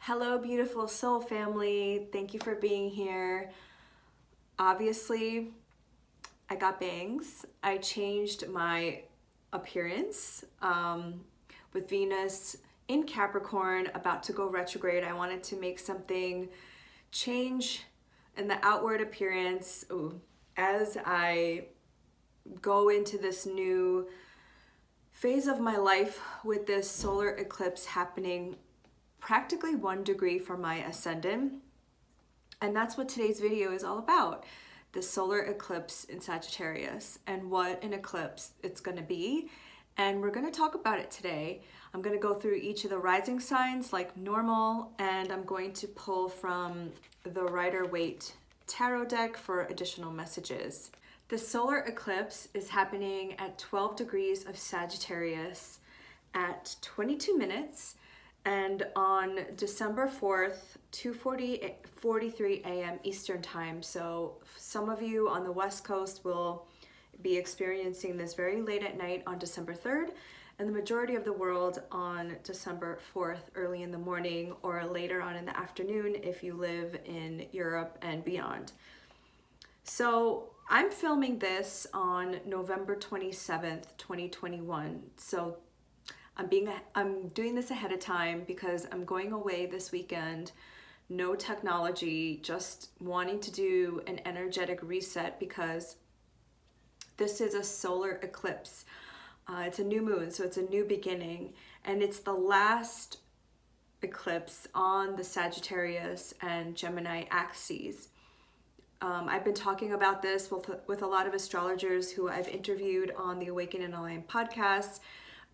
Hello, beautiful soul family. Thank you for being here. Obviously, I got bangs. I changed my appearance with Venus in Capricorn, about to go retrograde. I wanted to make something change in the outward appearance as I go into this new phase of my life with this solar eclipse happening practically 1 degree from my ascendant. And that's what today's video is all about, the solar eclipse in Sagittarius and what an eclipse it's going to be. And we're going to talk about it today. I'm going to go through each of the rising signs like normal, and I'm going to pull from the Rider-Waite tarot deck for additional messages. The solar eclipse is happening at 12 degrees of Sagittarius at 22 minutes and on December 4th, 2:43 a.m. Eastern Time. So some of you on the West Coast will be experiencing this very late at night on December 3rd, and the majority of the world on December 4th, early in the morning or later on in the afternoon if you live in Europe and beyond. So I'm filming this on November 27th, 2021. So I'm doing this ahead of time because I'm going away this weekend. No technology, just wanting to do an energetic reset because this is a solar eclipse. It's a new moon, so it's a new beginning, and it's the last eclipse on the Sagittarius and Gemini axes. I've been talking about this with a lot of astrologers who I've interviewed on the Awaken and Align podcast.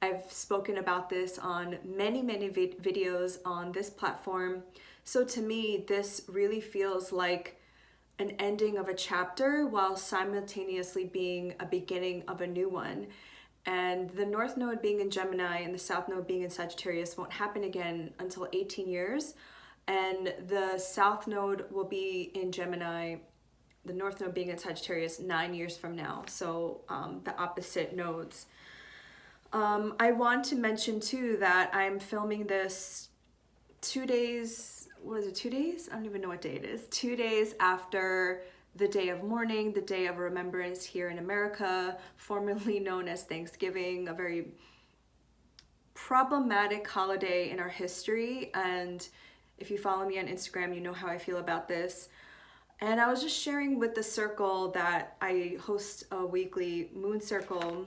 I've spoken about this on many videos on this platform. So to me, this really feels like an ending of a chapter while simultaneously being a beginning of a new one. And the North Node being in Gemini and the South Node being in Sagittarius won't happen again until 18 years. And the South Node will be in Gemini, the North Node being in Sagittarius 9 years from now. So the opposite nodes. I want to mention too that I'm filming this 2 days, was it 2 days? I don't even know what day it is. 2 days after the day of mourning, the day of remembrance here in America, formerly known as Thanksgiving, a very problematic holiday in our history. And if you follow me on Instagram, you know how I feel about this. And I was just sharing with the circle that I host a weekly moon circle,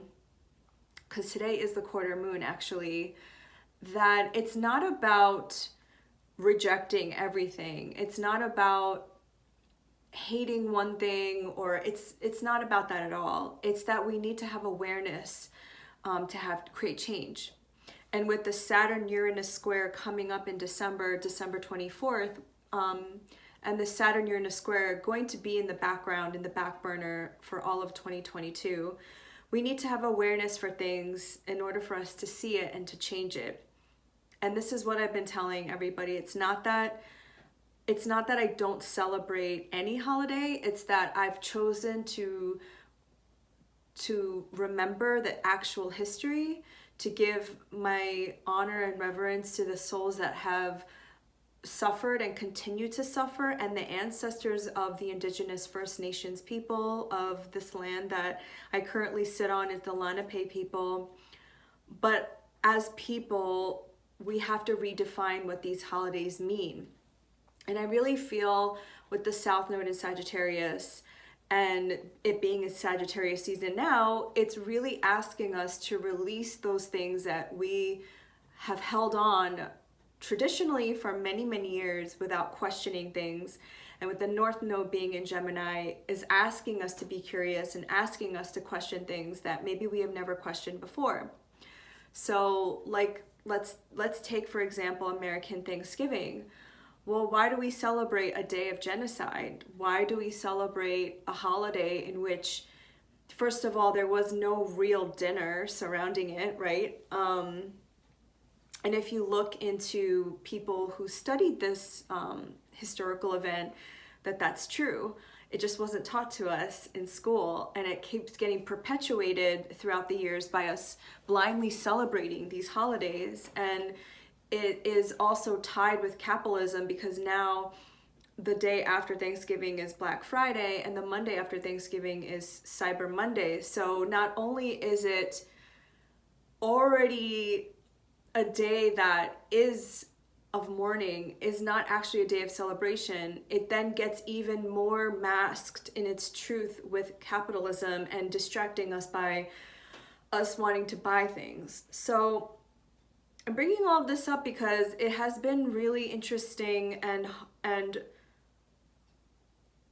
because today is the quarter moon actually, that it's not about rejecting everything. It's not about hating one thing, or it's not about that at all. It's that we need to have awareness to create change. And with the Saturn-Uranus square coming up in December 24th, and the Saturn-Uranus square going to be in the background, in the back burner for all of 2022, we need to have awareness for things in order for us to see it and to change it. And this is what I've been telling everybody. It's not that I don't celebrate any holiday. It's that I've chosen to remember the actual history, to give my honor and reverence to the souls that have suffered and continue to suffer, and the ancestors of the indigenous First Nations people of this land that I currently sit on, is the Lenape people. But as people, we have to redefine what these holidays mean. And I really feel with the South Node in Sagittarius and it being a Sagittarius season now, it's really asking us to release those things that we have held on traditionally for many years without questioning things. And with the North Node being in Gemini, is asking us to be curious and asking us to question things that maybe we have never questioned before. So like, let's take, for example, American Thanksgiving. Well, why do we celebrate a day of genocide? Why do we celebrate a holiday in which, first of all, there was no real dinner surrounding it, right? And if you look into people who studied this historical event, that's true. It just wasn't taught to us in school, and it keeps getting perpetuated throughout the years by us blindly celebrating these holidays. And it is also tied with capitalism, because now the day after Thanksgiving is Black Friday and the Monday after Thanksgiving is Cyber Monday. So not only is it already a day that is of mourning, is not actually a day of celebration, it then gets even more masked in its truth with capitalism and distracting us by us wanting to buy things. So I'm bringing all of this up because it has been really interesting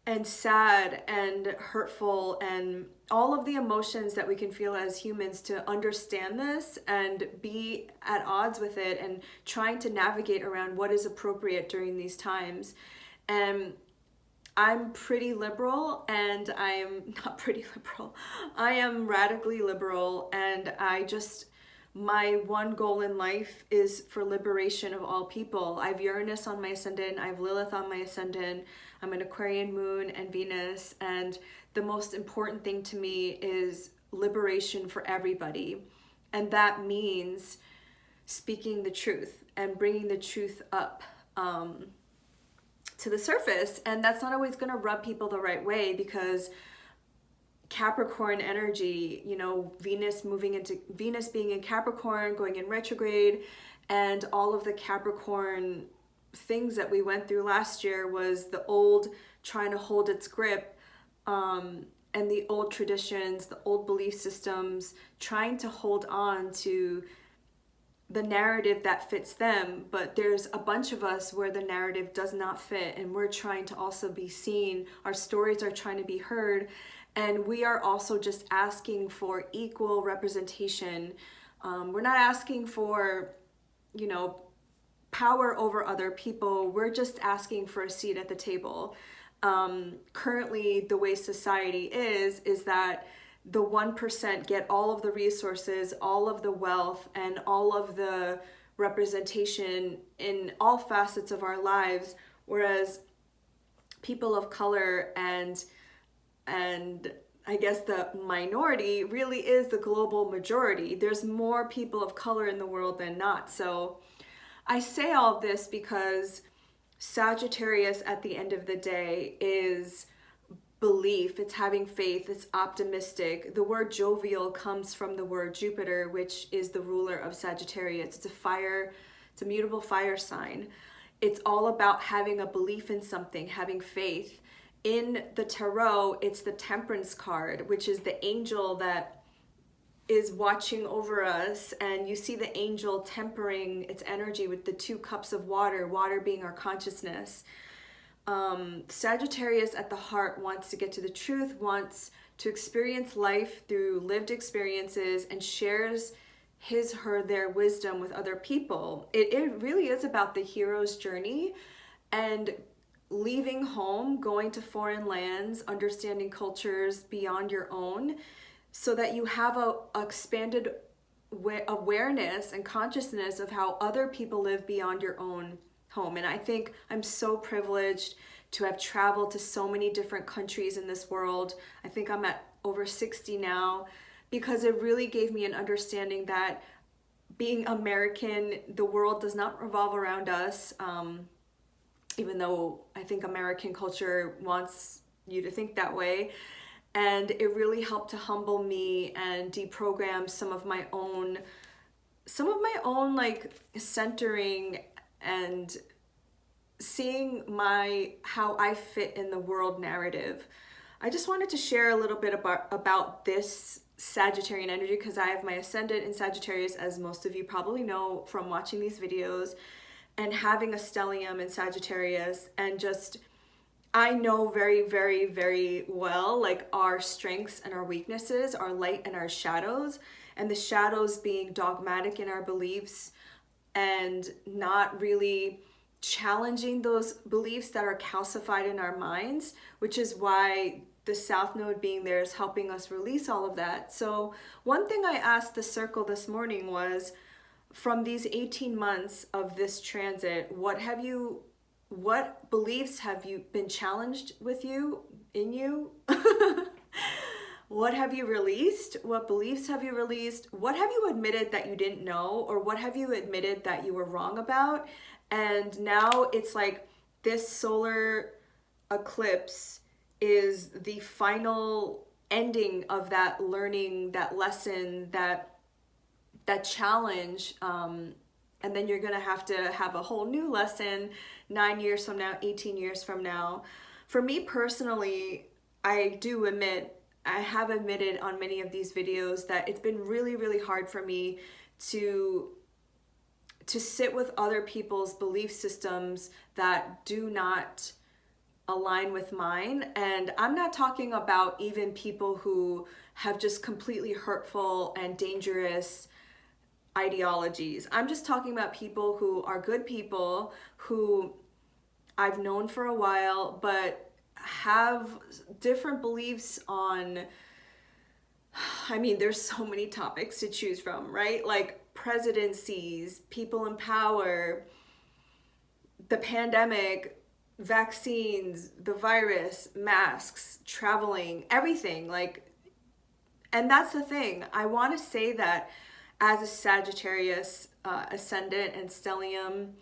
and sad and hurtful, and all of the emotions that we can feel as humans, to understand this and be at odds with it and trying to navigate around what is appropriate during these times. And I'm pretty liberal, and I am not pretty liberal. I am radically liberal, and my one goal in life is for liberation of all people. I have Uranus on my ascendant, I have Lilith on my ascendant, I'm an Aquarian moon and Venus, and the most important thing to me is liberation for everybody. And that means speaking the truth and bringing the truth up to the surface. And that's not always going to rub people the right way, because Capricorn energy, Venus being in Capricorn, going in retrograde, and all of the Capricorn things that we went through last year was the old trying to hold its grip, and the old traditions, the old belief systems, trying to hold on to the narrative that fits them. But there's a bunch of us where the narrative does not fit, and we're trying to also be seen. Our stories are trying to be heard, and we are also just asking for equal representation. We're not asking for, power over other people. We're just asking for a seat at the table. Currently, the way society is that the 1% get all of the resources, all of the wealth, and all of the representation in all facets of our lives, whereas people of color and I guess the minority really is the global majority. There's more people of color in the world than not. So I say all of this because Sagittarius at the end of the day is belief, it's having faith, it's optimistic. The word jovial comes from the word Jupiter, which is the ruler of Sagittarius. It's a mutable fire sign. It's all about having a belief in something, having faith. In the tarot, it's the Temperance card, which is the angel that is watching over us, and you see the angel tempering its energy with the 2 cups of water being our consciousness. Sagittarius at the heart wants to get to the truth, wants to experience life through lived experiences, and shares their wisdom with other people. It really is about the hero's journey and leaving home, going to foreign lands, understanding cultures beyond your own, so that you have a expanded awareness and consciousness of how other people live beyond your own home. And I think I'm so privileged to have traveled to so many different countries in this world. I think I'm at over 60 now, because it really gave me an understanding that being American, the world does not revolve around us, even though I think American culture wants you to think that way. And it really helped to humble me and deprogram some of my own like centering and seeing how I fit in the world narrative. I just wanted to share a little bit about this Sagittarian energy, because I have my ascendant in Sagittarius, as most of you probably know from watching these videos, and having a stellium in Sagittarius, and just I know very, very, very well like our strengths and our weaknesses, our light and our shadows, and the shadows being dogmatic in our beliefs and not really challenging those beliefs that are calcified in our minds, which is why the South Node being there is helping us release all of that. So one thing I asked the circle this morning was, from these 18 months of this transit, what beliefs have you been challenged with in you? What have you released? What beliefs have you released? What have you admitted that you didn't know? Or what have you admitted that you were wrong about? And now it's like this solar eclipse is the final ending of that learning, that lesson, that challenge. And then you're gonna have to have a whole new lesson 9 years from now, 18 years from now. For me personally, I have admitted on many of these videos that it's been really, really hard for me to sit with other people's belief systems that do not align with mine. And I'm not talking about even people who have just completely hurtful and dangerous ideologies. I'm just talking about people who are good people, who I've known for a while, but have different beliefs on, I mean, there's so many topics to choose from, right? Like presidencies, people in power, the pandemic, vaccines, the virus, masks, traveling, everything. Like, and that's the thing. I want to say that as a Sagittarius ascendant and stellium,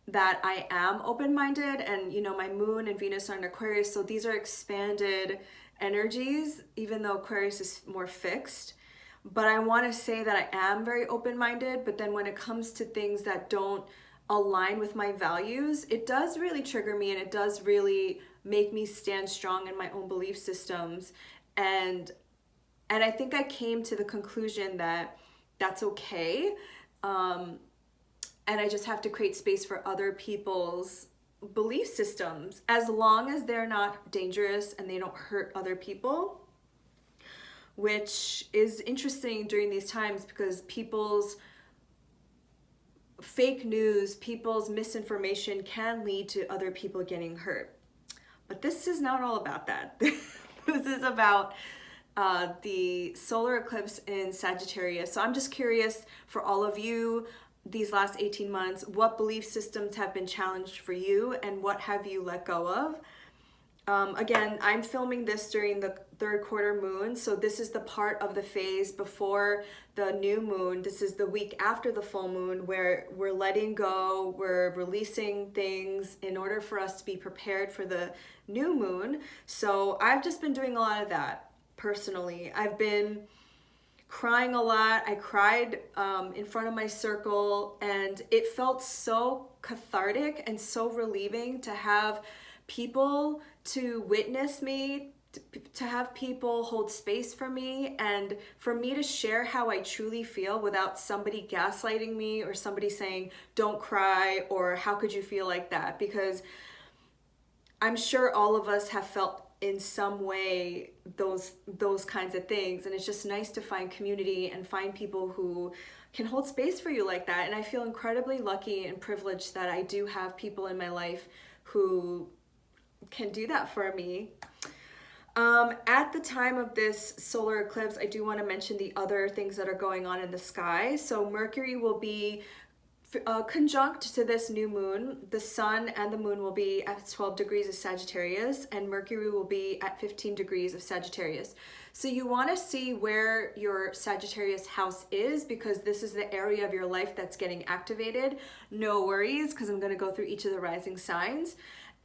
that I am open-minded, and my moon and Venus are in Aquarius, so these are expanded energies, even though Aquarius is more fixed. But I want to say that I am very open-minded, but then when it comes to things that don't align with my values, it does really trigger me, and it does really make me stand strong in my own belief systems. And I think I came to the conclusion that that's okay. And I just have to create space for other people's belief systems, as long as they're not dangerous and they don't hurt other people, which is interesting during these times because people's fake news, people's misinformation can lead to other people getting hurt. But this is not all about that. This is about the solar eclipse in Sagittarius. So I'm just curious for all of you these last 18 months, what belief systems have been challenged for you and what have you let go of? Again, I'm filming this during the third quarter moon, so this is the part of the phase before the new moon. This is the week after the full moon where we're letting go, we're releasing things in order for us to be prepared for the new moon. So I've just been doing a lot of that personally. I've been crying a lot. I cried in front of my circle, and it felt so cathartic and so relieving to have people to witness me, to have people hold space for me, and for me to share how I truly feel without somebody gaslighting me or somebody saying, don't cry, or how could you feel like that? Because I'm sure all of us have felt in some way those kinds of things, and it's just nice to find community and find people who can hold space for you like that. And I feel incredibly lucky and privileged that I do have people in my life who can do that for me. At the time of this solar eclipse, I do want to mention the other things that are going on in the sky. So Mercury will be conjunct to this new moon. The sun and the moon will be at 12 degrees of Sagittarius, and Mercury will be at 15 degrees of Sagittarius. So you want to see where your Sagittarius house is, because this is the area of your life that's getting activated. No worries, because I'm going to go through each of the rising signs,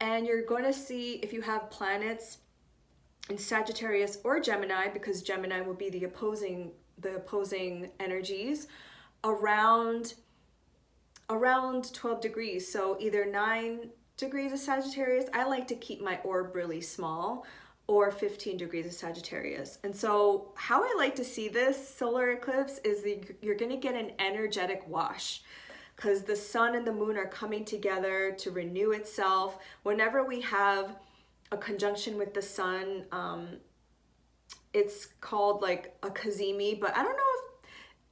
and you're going to see if you have planets in Sagittarius or Gemini, because Gemini will be the opposing energies around 12 degrees. So either 9 degrees of Sagittarius, I like to keep my orb really small, or 15 degrees of Sagittarius. And so how I like to see this solar eclipse is you're going to get an energetic wash, because the sun and the moon are coming together to renew itself. Whenever we have a conjunction with the sun, it's called like a kazemi, but I don't know if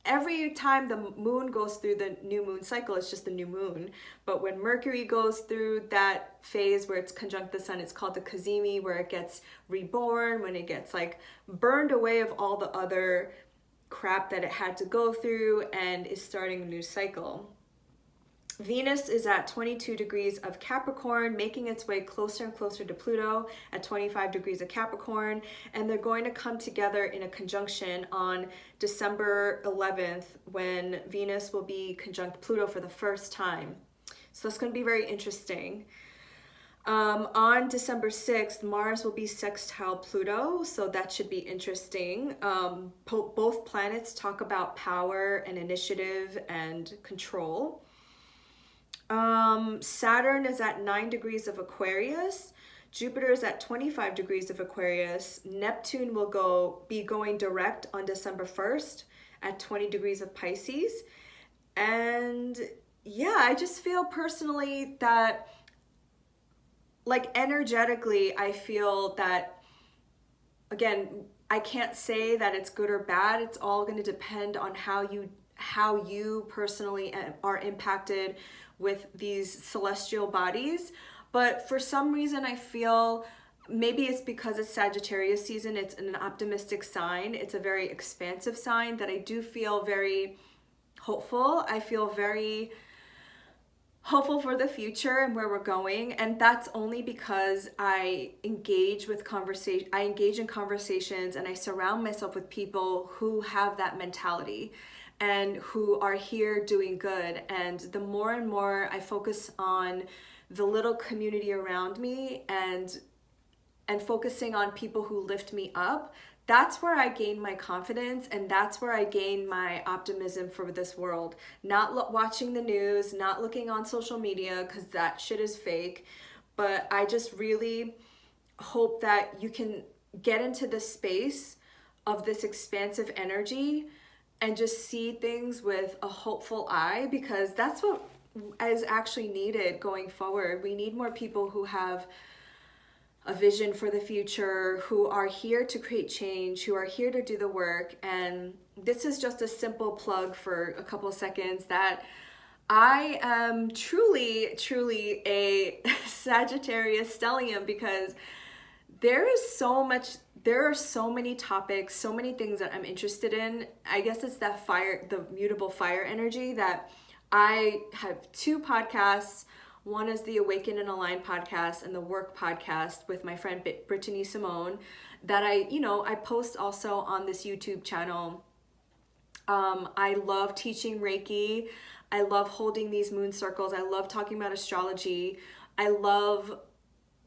every time the moon goes through the new moon cycle, it's just the new moon. But when Mercury goes through that phase where it's conjunct the sun, it's called the kazemi, where it gets reborn, when it gets like burned away of all the other crap that it had to go through and is starting a new cycle. Venus is at 22 degrees of Capricorn, making its way closer and closer to Pluto at 25 degrees of Capricorn, and they're going to come together in a conjunction on December 11th when Venus will be conjunct Pluto for the first time. So it's going to be very interesting. On December 6th, Mars will be sextile Pluto, so that should be interesting. Both planets talk about power and initiative and control. Saturn is at 9 degrees of Aquarius. Jupiter is at 25 degrees of Aquarius. Neptune will be going direct on December 1st at 20 degrees of Pisces. And yeah, I just feel personally that, like, energetically, I feel that, again, I can't say that it's good or bad. It's all going to depend on how you personally are impacted with these celestial bodies. But for some reason, I feel maybe it's because it's Sagittarius season. It's an optimistic sign. It's a very expansive sign that I do feel very hopeful. I feel very hopeful for the future and where we're going, and that's only because I engage in conversations, and I surround myself with people who have that mentality and who are here doing good. And the more and more I focus on the little community around me and focusing on people who lift me up, that's where I gain my confidence, and that's where I gain my optimism for this world. Not watching the news, not looking on social media, because that shit is fake. But I just really hope that you can get into the space of this expansive energy and just see things with a hopeful eye, because that's what is actually needed going forward. We need more people who have a vision for the future, who are here to create change, who are here to do the work. And this is just a simple plug for a couple of seconds that I am truly a Sagittarius stellium, because there are so many topics, so many things that I'm interested in. I guess it's that fire, the mutable fire energy, that I have 2 podcasts. One is the Awaken and Align podcast and the Work podcast with my friend Brittany Simone that I post also on this YouTube channel. I love teaching Reiki. I love holding these moon circles. I love talking about astrology. I love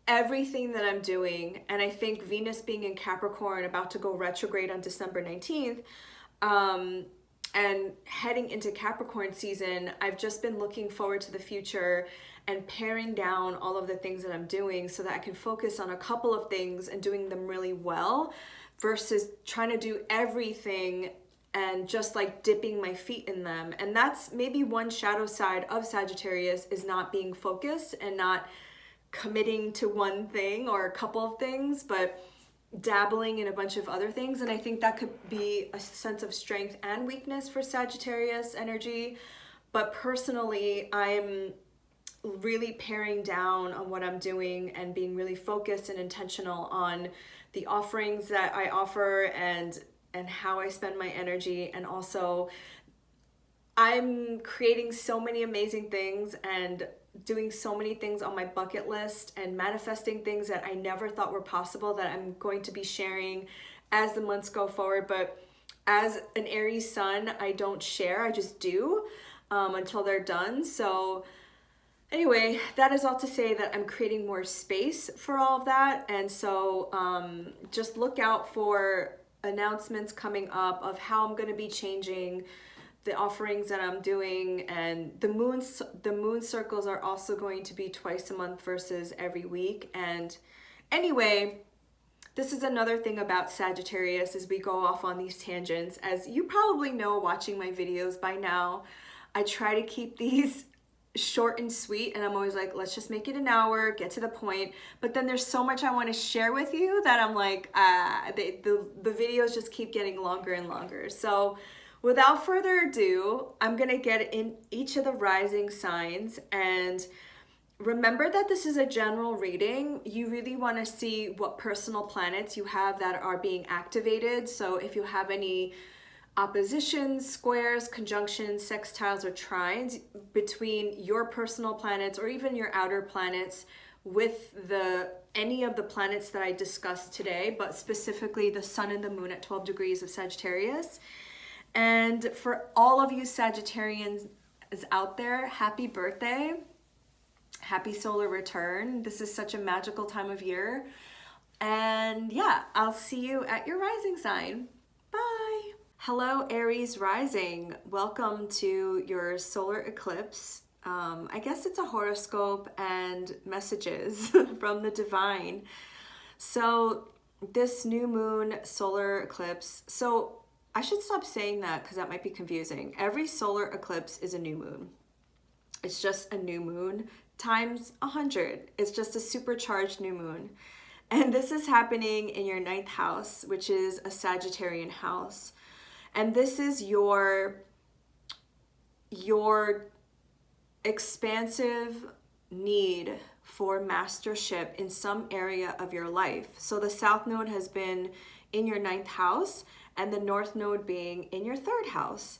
everything that I'm doing. And I think Venus being in Capricorn, about to go retrograde on December 19th, and heading into Capricorn season, I've just been looking forward to the future and paring down all of the things that I'm doing so that I can focus on a couple of things and doing them really well, versus trying to do everything and just like dipping my feet in them. And that's maybe one shadow side of Sagittarius, is not being focused and not committing to one thing or a couple of things, but dabbling in a bunch of other things. And I think that could be a sense of strength and weakness for Sagittarius energy. But personally, I'm really paring down on what I'm doing and being really focused and intentional on the offerings that I offer and how I spend my energy. And also, I'm creating so many amazing things and doing so many things on my bucket list and manifesting things that I never thought were possible, that I'm going to be sharing as the months go forward. But as an Aries sun, I don't share, I just do until they're done. So anyway, that is all to say that I'm creating more space for all of that. And so just look out for announcements coming up of how I'm going to be changing the offerings that I'm doing. And the moon circles are also going to be twice a month versus every week. And anyway, this is another thing about Sagittarius, is we go off on these tangents. As you probably know, watching my videos by now, I try to keep these short and sweet, and I'm always like, let's just make it an hour, get to the point. But then there's so much I want to share with you that I'm like, the videos just keep getting longer and longer. So without further ado, I'm gonna get in each of the rising signs. And remember that this is a general reading. You really want to see what personal planets you have that are being activated. So if you have any oppositions, squares, conjunctions, sextiles, or trines between your personal planets or even your outer planets with any of the planets that I discussed today, but specifically the sun and the moon at 12 degrees of Sagittarius. And for all of you Sagittarians out there, happy birthday. Happy solar return. This is such a magical time of year. And yeah, I'll see you at your rising sign. Bye. Hello, Aries rising. Welcome to your solar eclipse. I guess it's a horoscope and messages from the divine. So this new moon solar eclipse, so I should stop saying that because that might be confusing. Every solar eclipse is a new moon. It's just a new moon times 100. It's just a supercharged new moon. And this is happening in your 9th house, which is a Sagittarian house. And this is your expansive need for mastership in some area of your life. So the South Node has been in your 9th house and the North Node being in your 3rd house.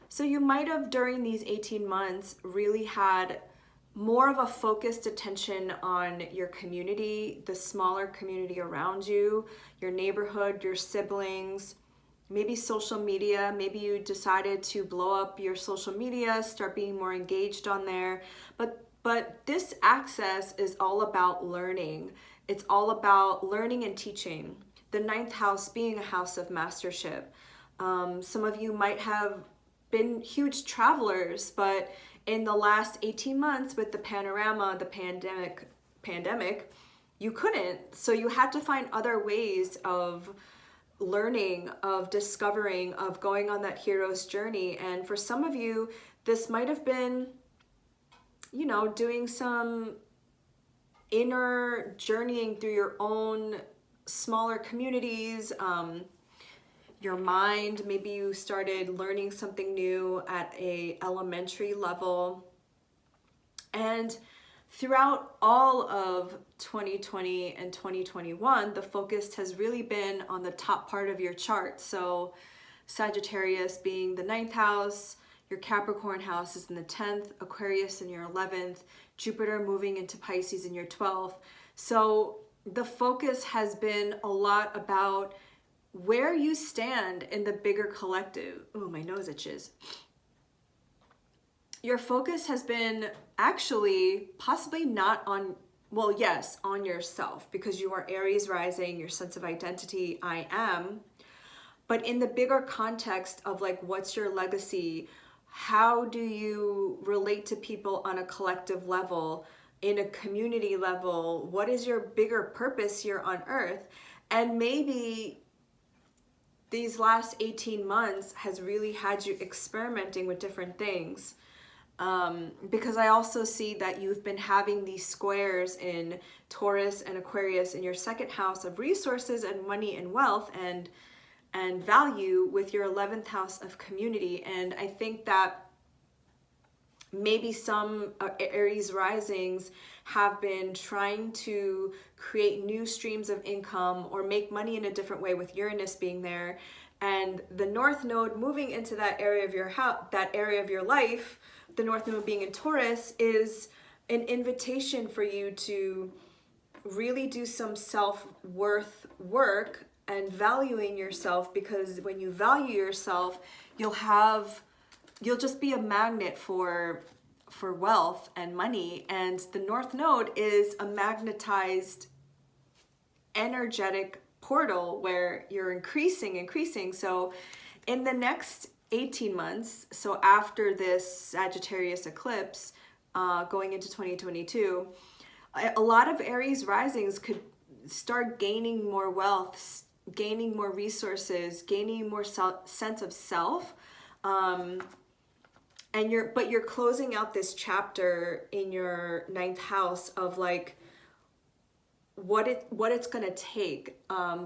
So you might have, during these 18 months, really had more of a focused attention on your community, the smaller community around you, your neighborhood, your siblings, maybe social media. Maybe you decided to blow up your social media, start being more engaged on there. But this access is all about learning. It's all about learning and teaching. The 9th house being a house of mastership. Some of you might have been huge travelers, but in the last 18 months with the panorama, the pandemic, you couldn't. So you had to find other ways of learning, of discovering, of going on that hero's journey. And for some of you, this might have been, you know, doing some inner journeying through your own smaller communities, your mind. Maybe you started learning something new at a elementary level. And throughout all of 2020 and 2021, the focus has really been on the top part of your chart. So Sagittarius being the 9th house, your Capricorn house is in the 10th, Aquarius in your 11th, Jupiter moving into Pisces in your 12th. So the focus has been a lot about where you stand in the bigger collective. Oh, my nose itches. Your focus has been actually possibly not on, well, yes, on yourself, because you are Aries rising, your sense of identity, I am. But in the bigger context of like, what's your legacy? How do you relate to people on a collective level, in a community level? What is your bigger purpose here on earth? And maybe these last 18 months has really had you experimenting with different things. Because I also see that you've been having these squares in Taurus and Aquarius in your 2nd house of resources and money and wealth and value with your 11th house of community. And I think that maybe some Aries risings have been trying to create new streams of income or make money in a different way with Uranus being there. And the North Node moving into that area of your house, that area of your life, the North Node being in Taurus, is an invitation for you to really do some self-worth work and valuing yourself, because when you value yourself, you'll just be a magnet for wealth and money. And the North Node is a magnetized energetic portal where you're increasing. So in the next 18 months, so after this Sagittarius eclipse, going into 2022, a lot of Aries risings could start gaining more wealth, gaining more resources, gaining more sense of self. And you're closing out this chapter in your 9th house of like what it's gonna take,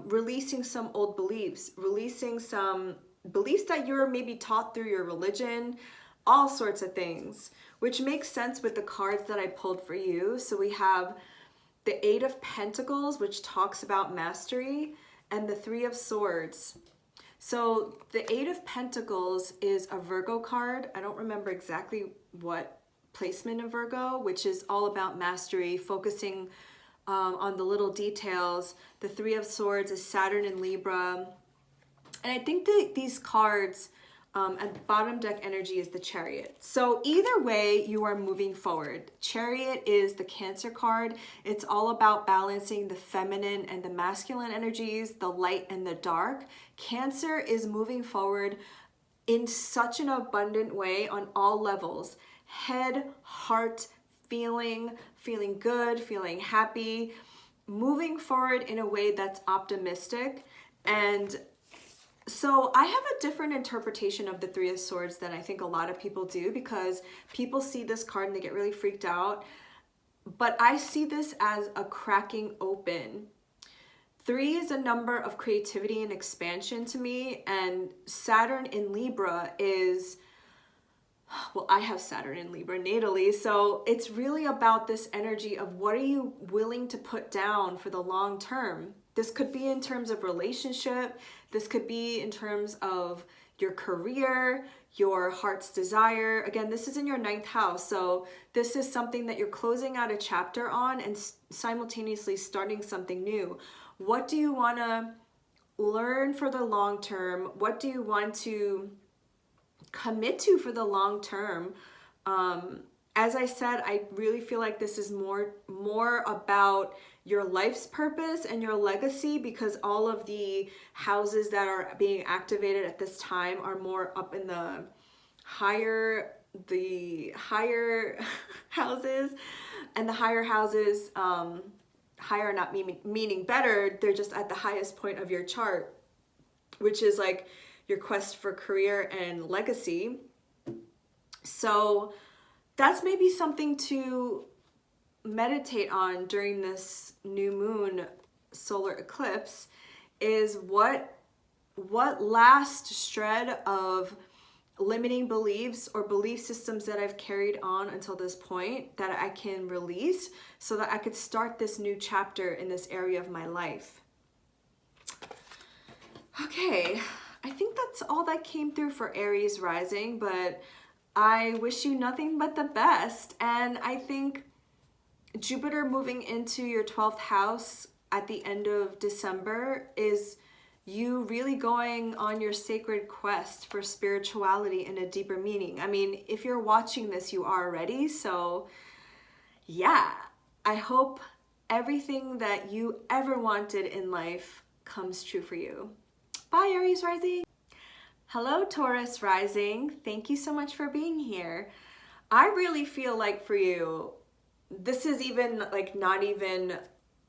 releasing some old beliefs, releasing some beliefs that you're maybe taught through your religion, all sorts of things, which makes sense with the cards that I pulled for you. So we have the 8 of Pentacles, which talks about mastery, and the 3 of Swords. So the Eight of Pentacles is a Virgo card. I don't remember exactly what placement of Virgo, which is all about mastery, focusing on the little details. The Three of Swords is Saturn and Libra. And I think that these cards at the bottom deck energy is the Chariot. So either way, you are moving forward. Chariot is the Cancer card. It's all about balancing the feminine and the masculine energies, the light and the dark. Cancer is moving forward in such an abundant way on all levels. Head, heart, feeling good, feeling happy, moving forward in a way that's optimistic. And so I have a different interpretation of the Three of Swords than I think a lot of people do, because people see this card and they get really freaked out. But I see this as a cracking open. 3 is a number of creativity and expansion to me, and Saturn in Libra is, well, I have Saturn in Libra natally, so it's really about this energy of what are you willing to put down for the long term. This could be in terms of relationship. This could be in terms of your career, your heart's desire. Again, this is in your 9th house. So this is something that you're closing out a chapter on and simultaneously starting something new. What do you want to learn for the long term? What do you want to commit to for the long term? As I said, I really feel like this is more about your life's purpose and your legacy, because all of the houses that are being activated at this time are more up in the higher houses, and the higher houses, higher not meaning better, they're just at the highest point of your chart, which is like your quest for career and legacy. So that's maybe something to meditate on during this new moon solar eclipse, is what last shred of limiting beliefs or belief systems that I've carried on until this point that I can release so that I could start this new chapter in this area of my life. Okay, I think that's all that came through for Aries rising, but I wish you nothing but the best. And I think Jupiter moving into your 12th house at the end of December is you really going on your sacred quest for spirituality and a deeper meaning. I mean, if you're watching this, you are already. So yeah, I hope everything that you ever wanted in life comes true for you. Bye, Aries rising. Hello, Taurus rising. Thank you so much for being here. I really feel like for you, this is even like not even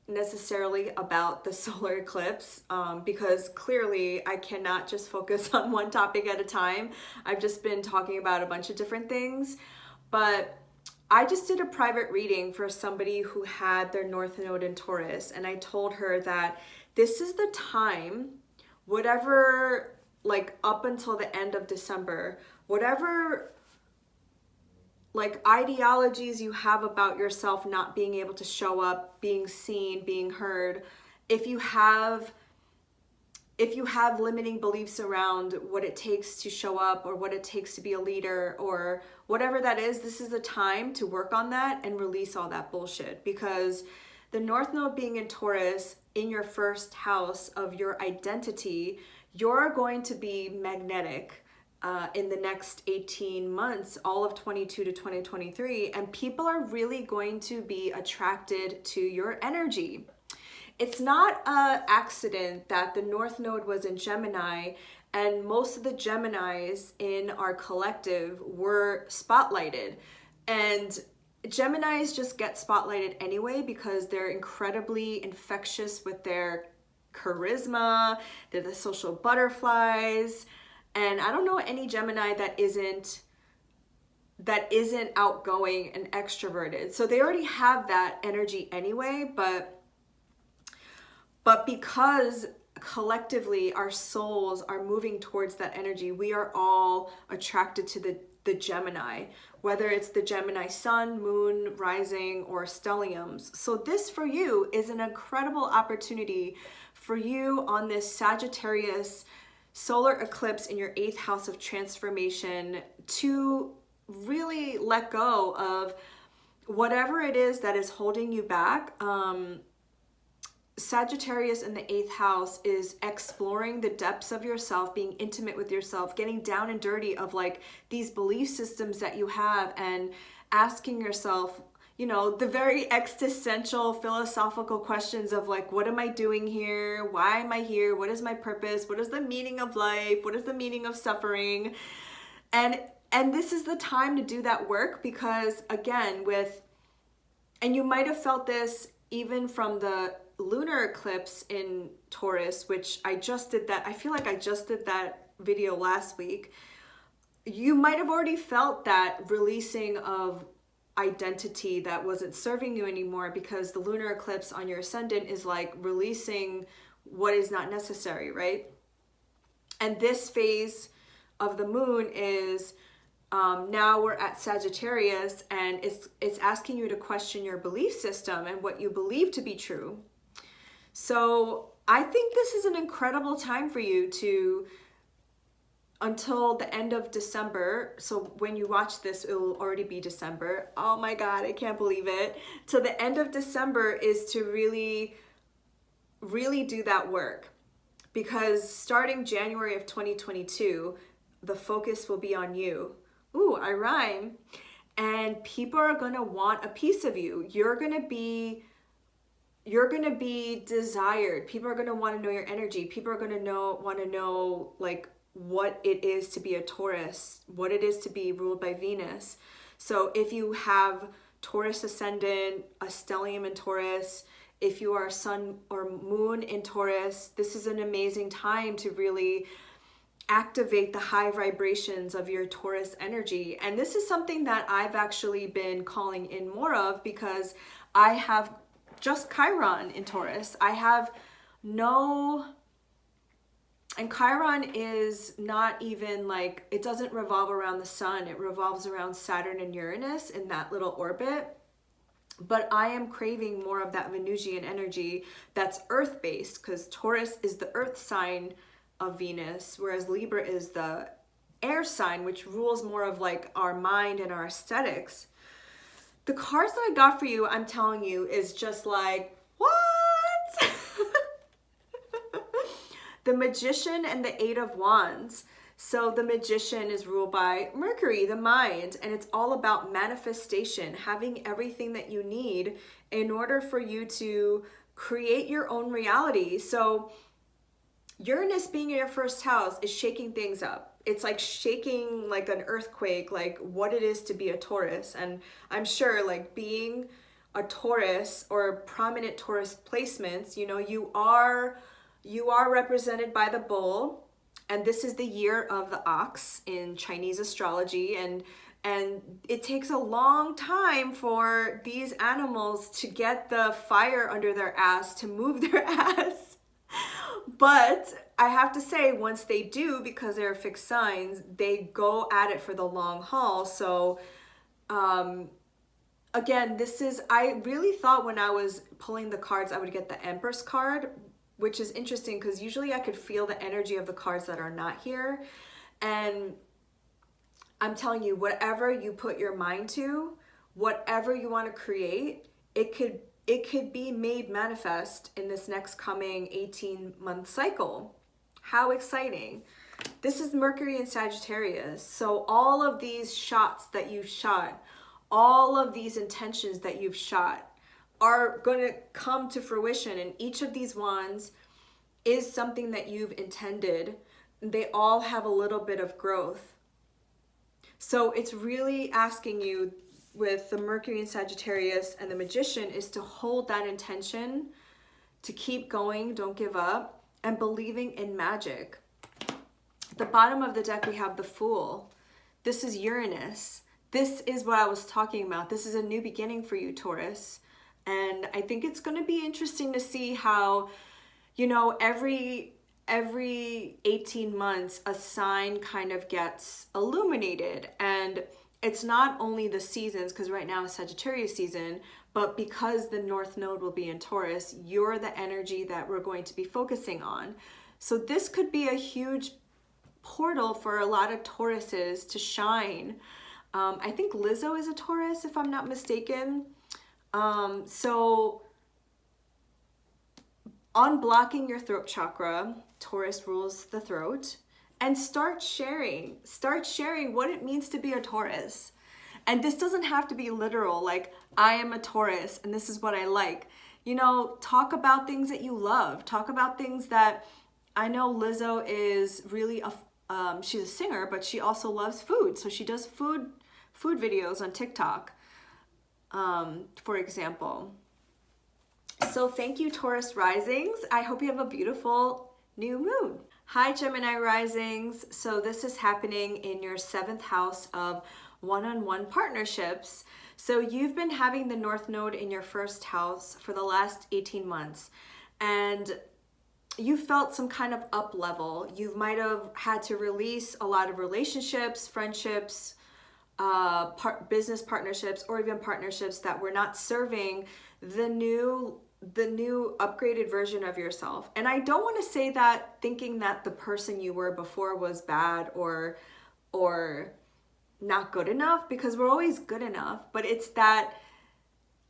necessarily about the solar eclipse, because clearly I cannot just focus on one topic at a time. I've just been talking about a bunch of different things, but I just did a private reading for somebody who had their North Node in Taurus, and I told her that this is the time, whatever, like up until the end of December, whatever like ideologies you have about yourself not being able to show up, being seen, being heard, if you have limiting beliefs around what it takes to show up or what it takes to be a leader or whatever that is, this is the time to work on that and release all that bullshit. Because the North Node being in Taurus in your 1st house of your identity, you're going to be magnetic in the next 18 months, all of 22 to 2023, and people are really going to be attracted to your energy. It's not an accident that the North Node was in Gemini, and most of the Geminis in our collective were spotlighted. And Geminis just get spotlighted anyway because they're incredibly infectious with their charisma, they're the social butterflies. And I don't know any Gemini that isn't outgoing and extroverted. So they already have that energy anyway, but because collectively our souls are moving towards that energy, we are all attracted to the Gemini, whether it's the Gemini sun, moon, rising, or stelliums. So this for you is an incredible opportunity for you on this Sagittarius solar eclipse in your 8th house of transformation to really let go of whatever it is that is holding you back. Sagittarius in the 8th house is exploring the depths of yourself, being intimate with yourself, getting down and dirty of like these belief systems that you have, and asking yourself, you know, the very existential philosophical questions of like, what am I doing here? Why am I here? What is my purpose? What is the meaning of life? What is the meaning of suffering? And this is the time to do that work, because again, and you might have felt this even from the lunar eclipse in Taurus, which I just did that. I feel like I just did that video last week. You might have already felt that releasing of identity that wasn't serving you anymore, because the lunar eclipse on your ascendant is like releasing what is not necessary, right? And this phase of the moon is now we're at Sagittarius, and it's asking you to question your belief system and what you believe to be true. So I think this is an incredible time for you to, until the end of December. So when you watch this, it will already be December. Oh my God, I can't believe it. Till the end of December is to really, really do that work. Because starting January of 2022, the focus will be on you. Ooh, I rhyme. And people are going to want a piece of you. You're going to be desired. People are going to want to know your energy. People are going to want to know like what it is to be a Taurus, what it is to be ruled by Venus. So if you have Taurus ascendant, a stellium in Taurus, if you are sun or moon in Taurus, this is an amazing time to really activate the high vibrations of your Taurus energy. And this is something that I've actually been calling in more of, because I have just Chiron in Taurus. I have and Chiron is not even like, it doesn't revolve around the sun. It revolves around Saturn and Uranus in that little orbit. But I am craving more of that Venusian energy that's earth-based, because Taurus is the earth sign of Venus, whereas Libra is the air sign, which rules more of like our mind and our aesthetics. The cards that I got for you, I'm telling you, is just like, what? The Magician and the Eight of Wands. So the Magician is ruled by Mercury, the mind, and it's all about manifestation, having everything that you need in order for you to create your own reality. So Uranus being in your first house is shaking things up. It's like shaking like an earthquake, like what it is to be a Taurus. And I'm sure like being a Taurus or prominent Taurus placements, you know, you are represented by the bull, and this is the year of the ox in Chinese astrology, and it takes a long time for these animals to get the fire under their ass, to move their ass. But I have to say, once they do, because they're fixed signs, they go at it for the long haul. So again, I really thought when I was pulling the cards I would get the Empress card, which is interesting because usually I could feel the energy of the cards that are not here. And I'm telling you, whatever you put your mind to, whatever you want to create, it could be made manifest in this next coming 18-month cycle. How exciting. This is Mercury in Sagittarius. So all of these shots that you've shot, all of these intentions that you've shot are going to come to fruition, and each of these wands is something that you've intended. They all have a little bit of growth. So it's really asking you with the Mercury in Sagittarius and the Magician is to hold that intention, to keep going, don't give up, and believing in magic. At the bottom of the deck, we have the Fool. This is Uranus. This is what I was talking about. This is a new beginning for you, Taurus. And I think it's going to be interesting to see how, you know, every 18 months, a sign kind of gets illuminated. And it's not only the seasons, because right now is Sagittarius season, but because the North Node will be in Taurus, you're the energy that we're going to be focusing on. So this could be a huge portal for a lot of Tauruses to shine. I think Lizzo is a Taurus, if I'm not mistaken. So unblocking your throat chakra, Taurus rules the throat, and start sharing what it means to be a Taurus. And this doesn't have to be literal, like I am a Taurus and this is what I like. You know, talk about things that you love. Talk about things that, I know Lizzo is really she's a singer, but she also loves food. So she does food videos on TikTok, for example. So thank you, Taurus risings. I hope you have a beautiful new moon. Hi, Gemini risings. So this is happening in your 7th house of one-on-one partnerships. So you've been having the North Node in your 1st house for the last 18 months. And you felt some kind of up level. You might have had to release a lot of relationships, friendships, business partnerships, or even partnerships that were not serving the new upgraded version of yourself. And I don't want to say that thinking that the person you were before was bad or not good enough, because we're always good enough. But it's that,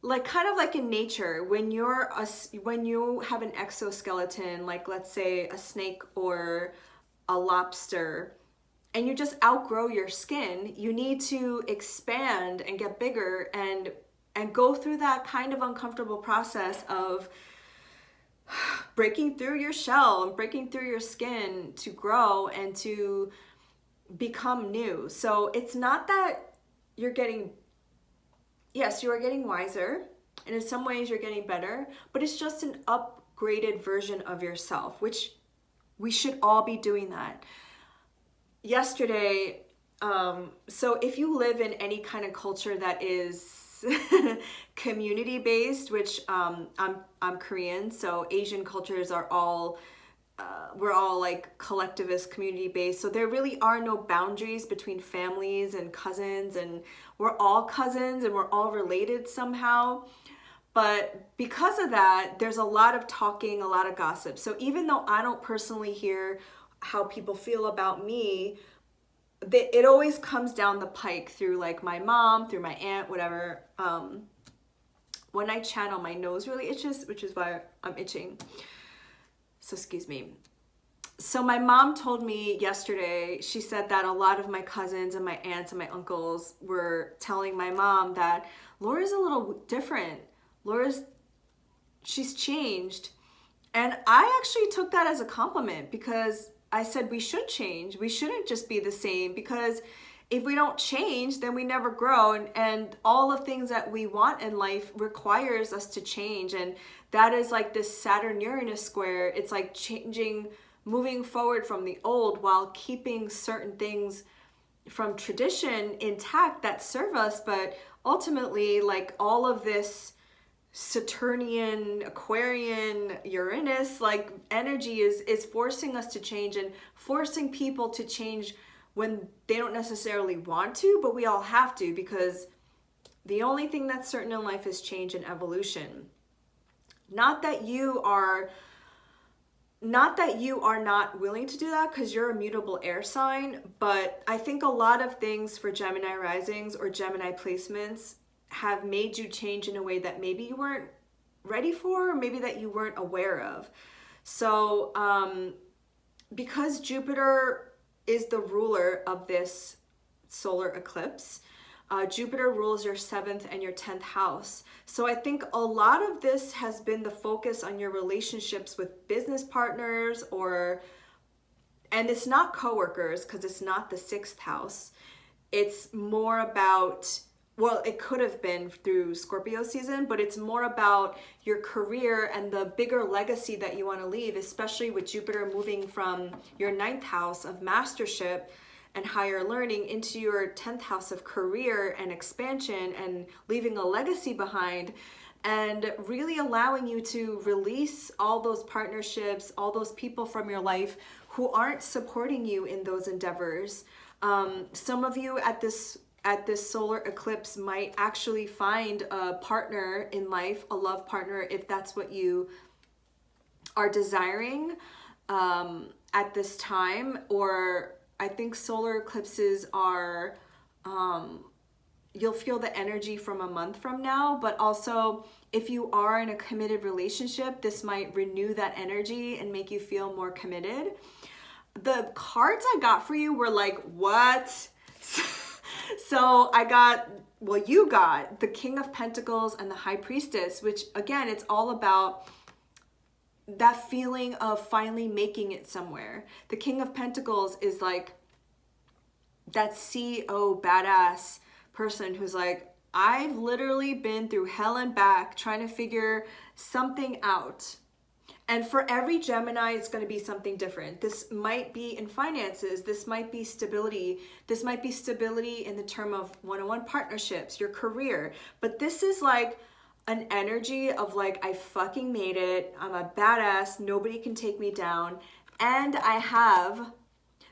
like, kind of like in nature, when you have an exoskeleton, like let's say a snake or a lobster, and you just outgrow your skin, you need to expand and get bigger and go through that kind of uncomfortable process of breaking through your shell and breaking through your skin to grow and to become new. So it's not that you're getting, yes, you are getting wiser, and in some ways you're getting better, but it's just an upgraded version of yourself, which we should all be doing that. Yesterday, so if you live in any kind of culture that is community based, which I'm Korean, so Asian cultures are all we're all like collectivist, community based. So there really are no boundaries between families and cousins, and we're all cousins and we're all related somehow. But because of that, there's a lot of talking, a lot of gossip. So even though I don't personally hear how people feel about me, it always comes down the pike through like my mom, through my aunt, whatever. When I channel, my nose really itches, which is why I'm itching. So excuse me. So my mom told me yesterday, she said that a lot of my cousins and my aunts and my uncles were telling my mom that Laura's a little different. She's changed. And I actually took that as a compliment, because I said we should change. We shouldn't just be the same, because if we don't change, then we never grow. And all the things that we want in life requires us to change. And that is like this Saturn-Uranus square. It's like changing, moving forward from the old while keeping certain things from tradition intact that serve us. But ultimately, like all of this Saturnian, Aquarian, Uranus like energy is forcing us to change, and forcing people to change when they don't necessarily want to, but we all have to, because the only thing that's certain in life is change and evolution. Not that you are not willing to do that, because you're a mutable air sign, but I think a lot of things for Gemini risings or Gemini placements have made you change in a way that maybe you weren't ready for, or maybe that you weren't aware of. So because Jupiter is the ruler of this solar eclipse, Jupiter rules your 7th and your 10th house. So I think a lot of this has been the focus on your relationships with business partners, and it's not coworkers, because it's not the 6th house. It's more about, well, it could have been through Scorpio season, but it's more about your career and the bigger legacy that you want to leave, especially with Jupiter moving from your 9th house of mastership and higher learning into your 10th house of career and expansion, and leaving a legacy behind, and really allowing you to release all those partnerships, all those people from your life who aren't supporting you in those endeavors. Some of you at this solar eclipse might actually find a partner in life, a love partner, if that's what you are desiring. at this time, or I think solar eclipses are, you'll feel the energy from a month from now, but also if you are in a committed relationship, this might renew that energy and make you feel more committed. The cards I got for you were like, what? So I got, well, you got the King of Pentacles and the High Priestess, which again, it's all about that feeling of finally making it somewhere. The King of Pentacles is like that CEO badass person who's like, I've literally been through hell and back trying to figure something out. And for every Gemini, it's going to be something different. This might be in finances. This might be stability. This might be stability in the term of one-on-one partnerships, your career. But this is like an energy of like, I fucking made it. I'm a badass. Nobody can take me down. And I have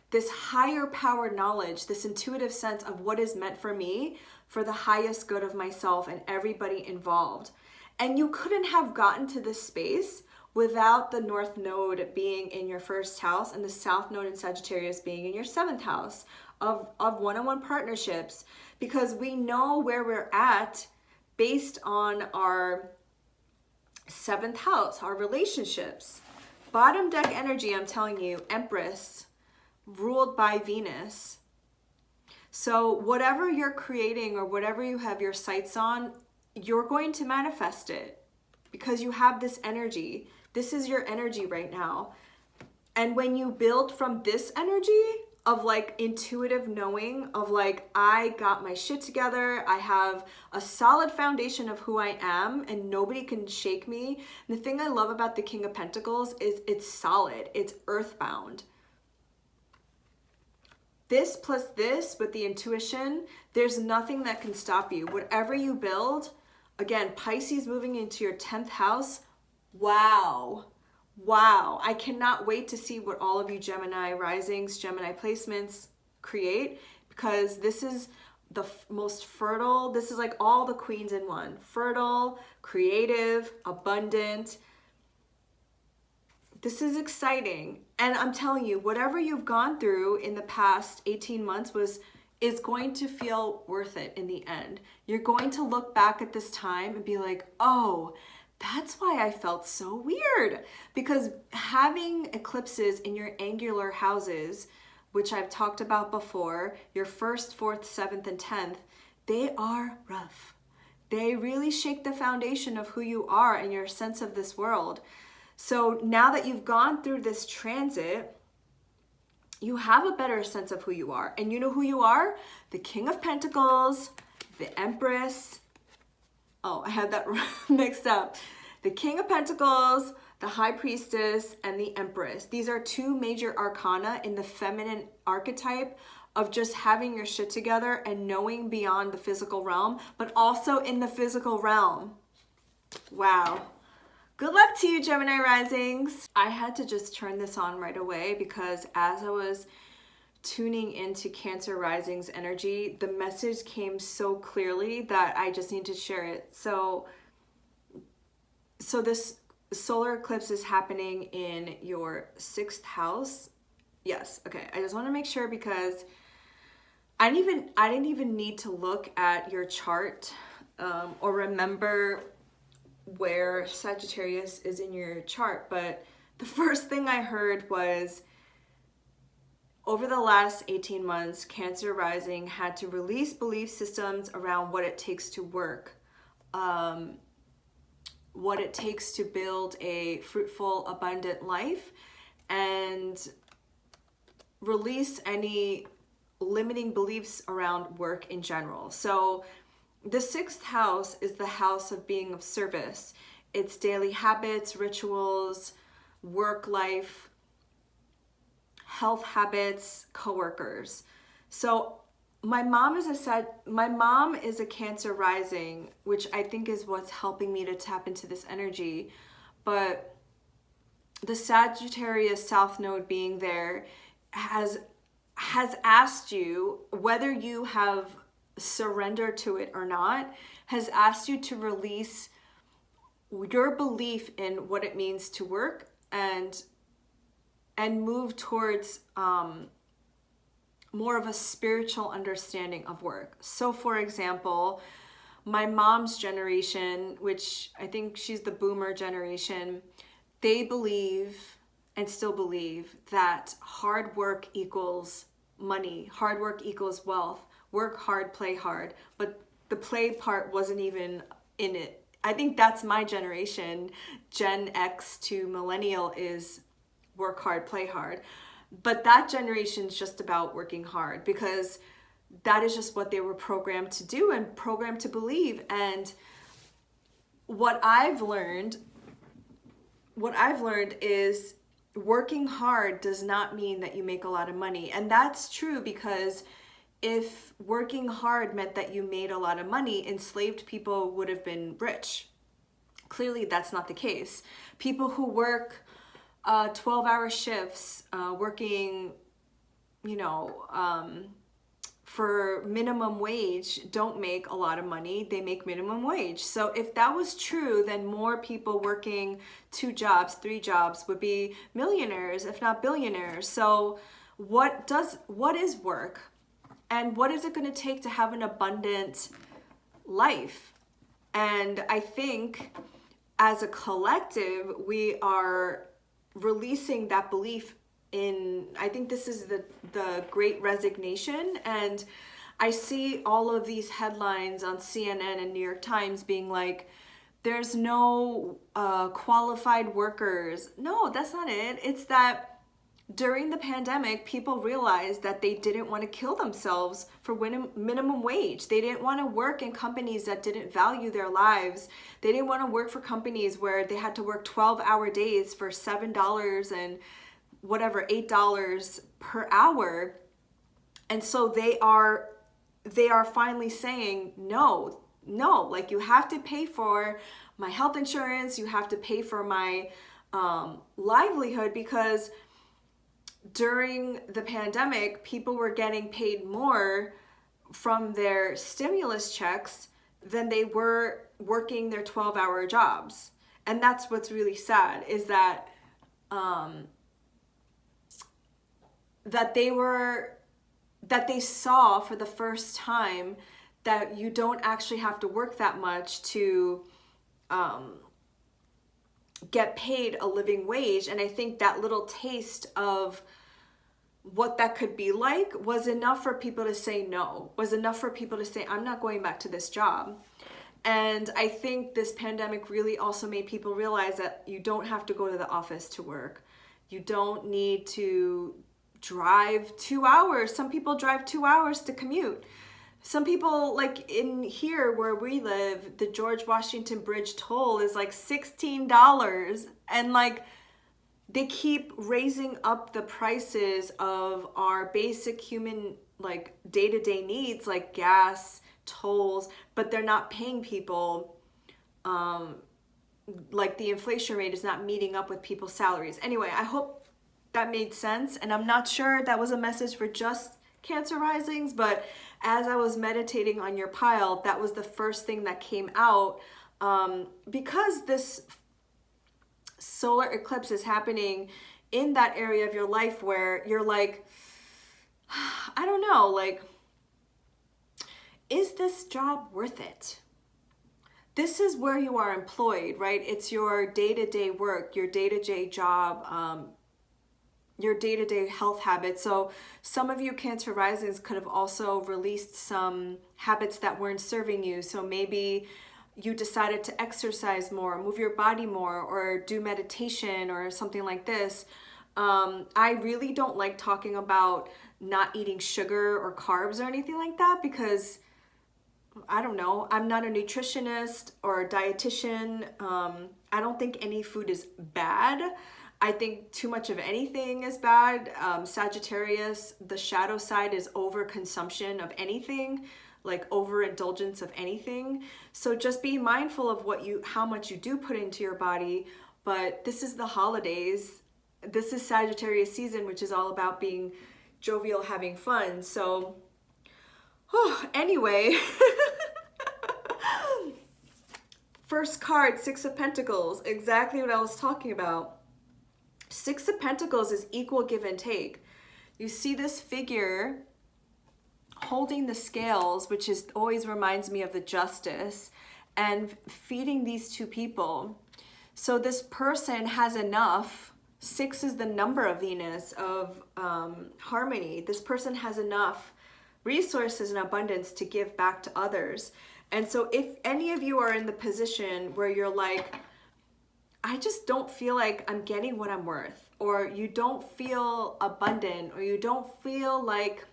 this higher power knowledge, this intuitive sense of what is meant for me for the highest good of myself and everybody involved. And you couldn't have gotten to this space without the North Node being in your first house and the South Node in Sagittarius being in your 7th house of one-on-one partnerships, because we know where we're at based on our 7th house, our relationships. Bottom deck energy, I'm telling you, Empress, ruled by Venus. So whatever you're creating or whatever you have your sights on, you're going to manifest it because you have this energy. This is your energy right now. And when you build from this energy of like intuitive knowing of like, I got my shit together, I have a solid foundation of who I am and nobody can shake me. And the thing I love about the King of Pentacles is it's solid, it's earthbound. This plus this with the intuition, there's nothing that can stop you. Whatever you build, again, Pisces moving into your 10th house, wow. Wow. I cannot wait to see what all of you Gemini risings, Gemini placements create, because this is the most fertile. This is like all the queens in one. Fertile, creative, abundant. This is exciting. And I'm telling you, whatever you've gone through in the past 18 months is going to feel worth it in the end. You're going to look back at this time and be like, oh, that's why I felt so weird. Because having eclipses in your angular houses, which I've talked about before, your 1st, 4th, 7th, and 10th, they are rough. They really shake the foundation of who you are and your sense of this world. So now that you've gone through this transit, you have a better sense of who you are. And you know who you are? The King of Pentacles, the Empress. Oh, I had that mixed up. The King of Pentacles, the High Priestess, and the Empress. These are 2 major arcana in the feminine archetype of just having your shit together and knowing beyond the physical realm, but also in the physical realm. Wow. Good luck to you, Gemini risings. I had to just turn this on right away because as I was tuning into Cancer rising's energy, the message came so clearly that I just need to share it. So this solar eclipse is happening in your 6th house. Yes, okay. I just want to make sure because I didn't even need to look at your chart or remember where Sagittarius is in your chart, but the first thing I heard was over the last 18 months, Cancer rising had to release belief systems around what it takes to work, what it takes to build a fruitful, abundant life, and release any limiting beliefs around work in general. So the 6th house is the house of being of service. It's daily habits, rituals, work life, health habits, coworkers. So my mom is a Cancer rising, which I think is what's helping me to tap into this energy. But the Sagittarius South Node being there has asked you, whether you have surrender to it or not, has asked you to release your belief in what it means to work and and move towards more of a spiritual understanding of work. So for example, my mom's generation, which I think she's the boomer generation, they believe and still believe that hard work equals money, hard work equals wealth, work hard, play hard, but the play part wasn't even in it. I think that's my generation. Gen X to millennial is work hard, play hard. But that generation is just about working hard because that is just what they were programmed to do and programmed to believe. And what I've learned is working hard does not mean that you make a lot of money. And that's true because if working hard meant that you made a lot of money, enslaved people would have been rich. Clearly, that's not the case. People who work 12-hour shifts, working, for minimum wage, don't make a lot of money. They make minimum wage. So if that was true, then more people working 2 jobs, 3 jobs would be millionaires, if not billionaires. So what is work? And what is it going to take to have an abundant life? And I think as a collective, we are releasing that belief in, I think this is the Great Resignation. And I see all of these headlines on CNN and New York Times being like, there's no qualified workers. No, that's not it. It's that during the pandemic, people realized that they didn't want to kill themselves for minimum wage. They didn't want to work in companies that didn't value their lives. They didn't want to work for companies where they had to work 12-hour days for $7 and whatever, $8 per hour. And so they are finally saying, no, like you have to pay for my health insurance. You have to pay for my livelihood, because during the pandemic, people were getting paid more from their stimulus checks than they were working their 12-hour jobs. And that's what's really sad, is that that they saw for the first time that you don't actually have to work that much to get paid a living wage. And I think that little taste of what that could be like was enough for people to say no, was enough for people to say, I'm not going back to this job. And I think this pandemic really also made people realize that you don't have to go to the office to work. You don't need to drive 2 hours. Some people drive 2 hours to commute. Some people, like in here where we live, the George Washington Bridge toll is like $16. And like, they keep raising up the prices of our basic human, like day-to-day needs, like gas, tolls, but they're not paying people, like the inflation rate is not meeting up with people's salaries. Anyway, I hope that made sense. And I'm not sure that was a message for just Cancer risings, but as I was meditating on your pile, that was the first thing that came out, because this solar eclipse is happening in that area of your life where you're like, I don't know, like, is this job worth it? This is where you are employed, right? It's your day-to-day work, your day-to-day job, your day-to-day health habits. So some of you Cancer risings could have also released some habits that weren't serving you. So maybe you decided to exercise more, move your body more, or do meditation or something like this. I really don't like talking about not eating sugar or carbs or anything like that, because I don't know, I'm not a nutritionist or a dietitian. I don't think any food is bad. I think too much of anything is bad. Sagittarius, the shadow side is overconsumption of anything, like overindulgence of anything. So just be mindful of how much you do put into your body. But this is the holidays. This is Sagittarius season, which is all about being jovial, having fun. So, anyway, first card, 6 of Pentacles, exactly what I was talking about. Six of Pentacles is equal give and take. You see this figure holding the scales, which is always reminds me of the justice, and feeding these two people. So this person has enough. Six is the number of Venus, of harmony. This person has enough resources and abundance to give back to others. And so if any of you are in the position where you're like, I just don't feel like I'm getting what I'm worth, or you don't feel abundant, or you don't feel like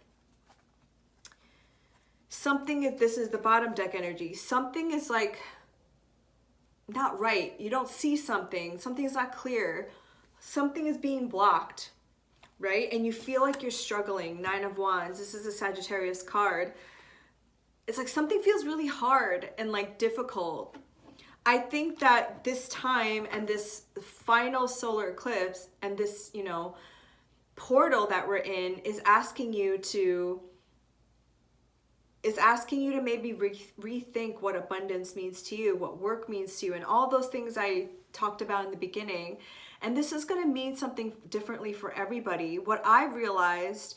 something, if this is the bottom deck energy, something is like not right. You don't see something, something's not clear, something is being blocked, right? And you feel like you're struggling. Nine of Wands, this is a Sagittarius card. It's like something feels really hard and like difficult. I think that this time and this final solar eclipse and this, you know, portal that we're in is asking you to maybe rethink what abundance means to you, what work means to you, and all those things I talked about in the beginning. And this is going to mean something differently for everybody. What I realized,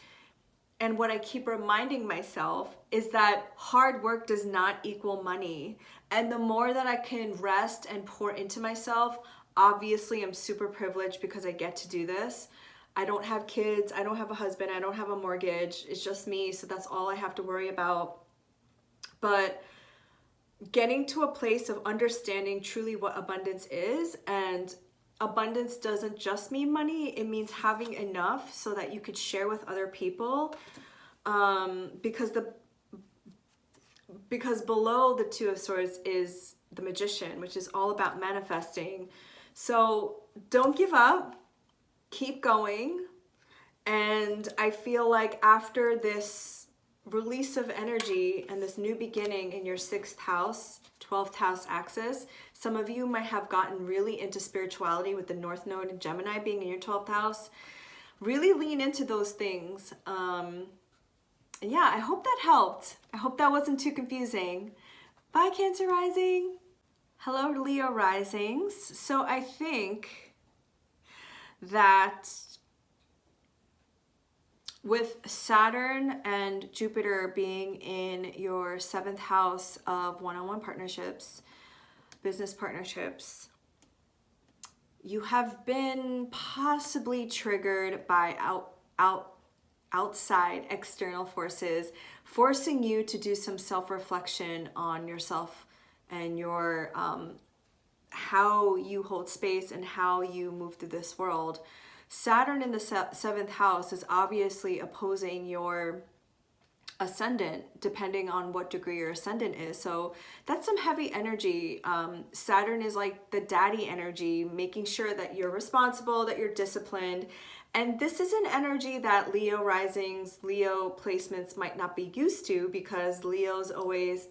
and what I keep reminding myself, is that hard work does not equal money. And the more that I can rest and pour into myself, obviously I'm super privileged because I get to do this. I don't have kids, I don't have a husband, I don't have a mortgage. It's just me, so that's all I have to worry about. But getting to a place of understanding truly what abundance is, and abundance doesn't just mean money, it means having enough so that you could share with other people. Because below the Two of Swords is the Magician, which is all about manifesting. So don't give up. Keep going. And I feel like after this release of energy and this new beginning in your 6th house, 12th house axis, some of you might have gotten really into spirituality with the North Node in Gemini being in your 12th house. Really lean into those things. Yeah, I hope that helped. I hope that wasn't too confusing. Bye, Cancer rising. Hello, Leo risings. So I think that with Saturn and Jupiter being in your 7th house of one-on-one partnerships, business partnerships, you have been possibly triggered by outside external forces forcing you to do some self-reflection on yourself and your how you hold space and how you move through this world. Saturn in the 7th house is obviously opposing your ascendant, depending on what degree your ascendant is. So that's some heavy energy. Saturn is like the daddy energy, making sure that you're responsible, that you're disciplined. And this is an energy that Leo risings, Leo placements might not be used to, because Leos always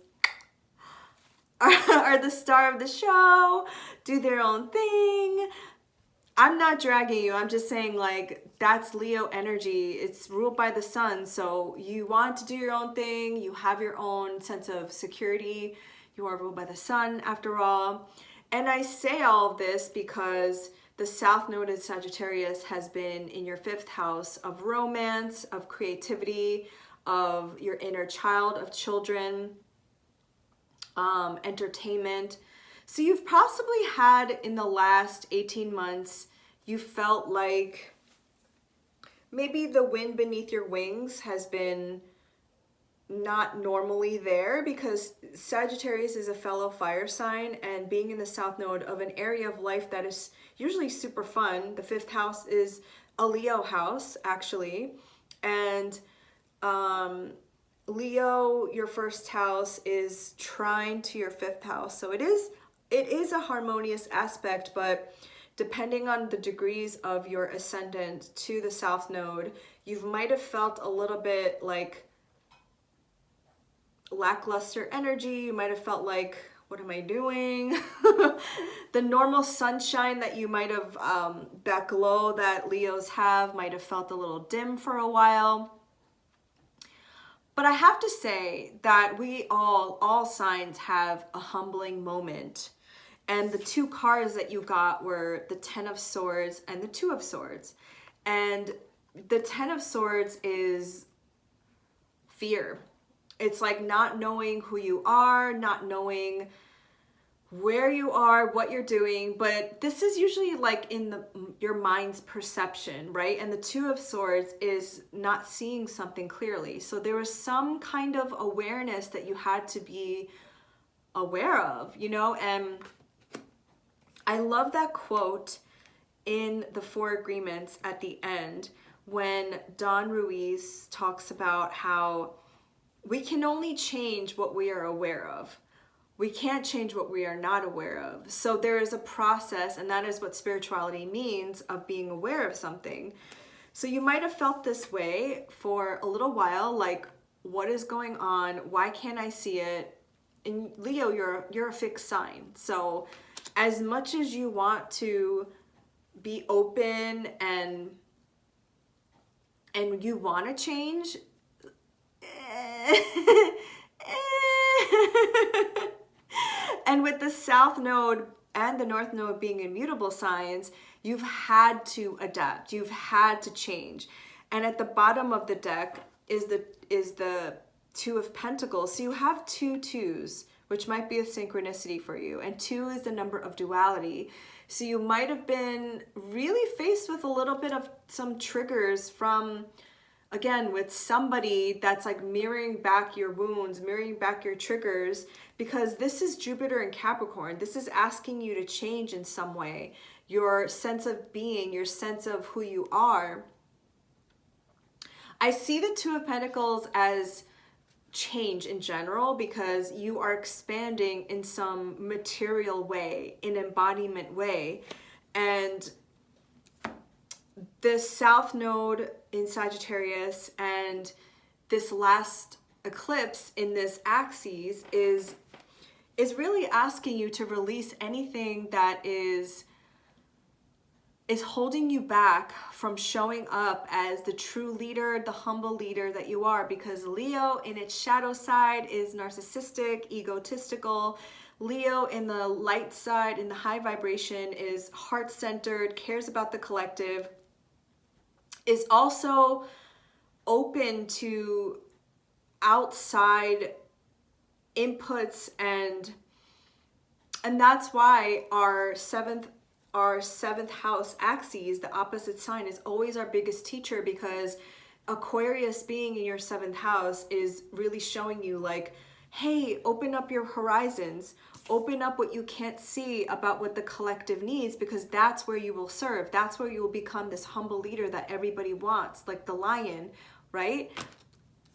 are the star of the show, do their own thing. I'm not dragging you. I'm just saying, like, that's Leo energy. It's ruled by the sun. So you want to do your own thing. You have your own sense of security. You are ruled by the sun, after all. And I say all of this because the South Node in Sagittarius has been in your 5th house of romance, of creativity, of your inner child, of children, entertainment. So you've possibly had in the last 18 months, you felt like maybe the wind beneath your wings has been not normally there, because Sagittarius is a fellow fire sign, and being in the South Node of an area of life that is usually super fun. The 5th house is a Leo house, actually. And Leo, your 1st house, is trine to your 5th house. So it is a harmonious aspect, but depending on the degrees of your ascendant to the South Node, you might have felt a little bit like lackluster energy. You might have felt like, what am I doing? The normal sunshine that you might have, that glow that Leos have, might have felt a little dim for a while. But I have to say that we all signs have a humbling moment. And the two cards that you got were the Ten of Swords and the Two of Swords. And the Ten of Swords is fear. It's like not knowing who you are, not knowing where you are, what you're doing, but this is usually like in your mind's perception, right? And the Two of Swords is not seeing something clearly. So there was some kind of awareness that you had to be aware of, you know? And I love that quote in the Four Agreements at the end when Don Ruiz talks about how we can only change what we are aware of. We can't change what we are not aware of. So there is a process, and that is what spirituality means, of being aware of something. So you might have felt this way for a little while, like, what is going on? Why can't I see it? And Leo, you're a fixed sign. So as much as you want to be open and you want to change, and with the South Node and the North Node being immutable signs, you've had to adapt. You've had to change. And at the bottom of the deck is the Two of Pentacles. So you have two twos, which might be a synchronicity for you. And two is the number of duality. So you might have been really faced with a little bit of some triggers from, again, with somebody that's like mirroring back your wounds, mirroring back your triggers, because this is Jupiter in Capricorn. This is asking you to change in some way. Your sense of being, your sense of who you are. I see the Two of Pentacles as change in general because you are expanding in some material way, in embodiment way. And this South Node in Sagittarius and this last eclipse in this axis is really asking you to release anything that is holding you back from showing up as the true leader, the humble leader that you are, because Leo in its shadow side is narcissistic, egotistical. Leo in the light side, in the high vibration, is heart-centered, cares about the collective, is also open to outside inputs, and that's why our seventh house axis, the opposite sign, is always our biggest teacher, because Aquarius being in your seventh house is really showing you like, hey, open up your horizons, open up what you can't see about what the collective needs, because that's where you will serve. That's where you will become this humble leader that everybody wants, like the lion, right?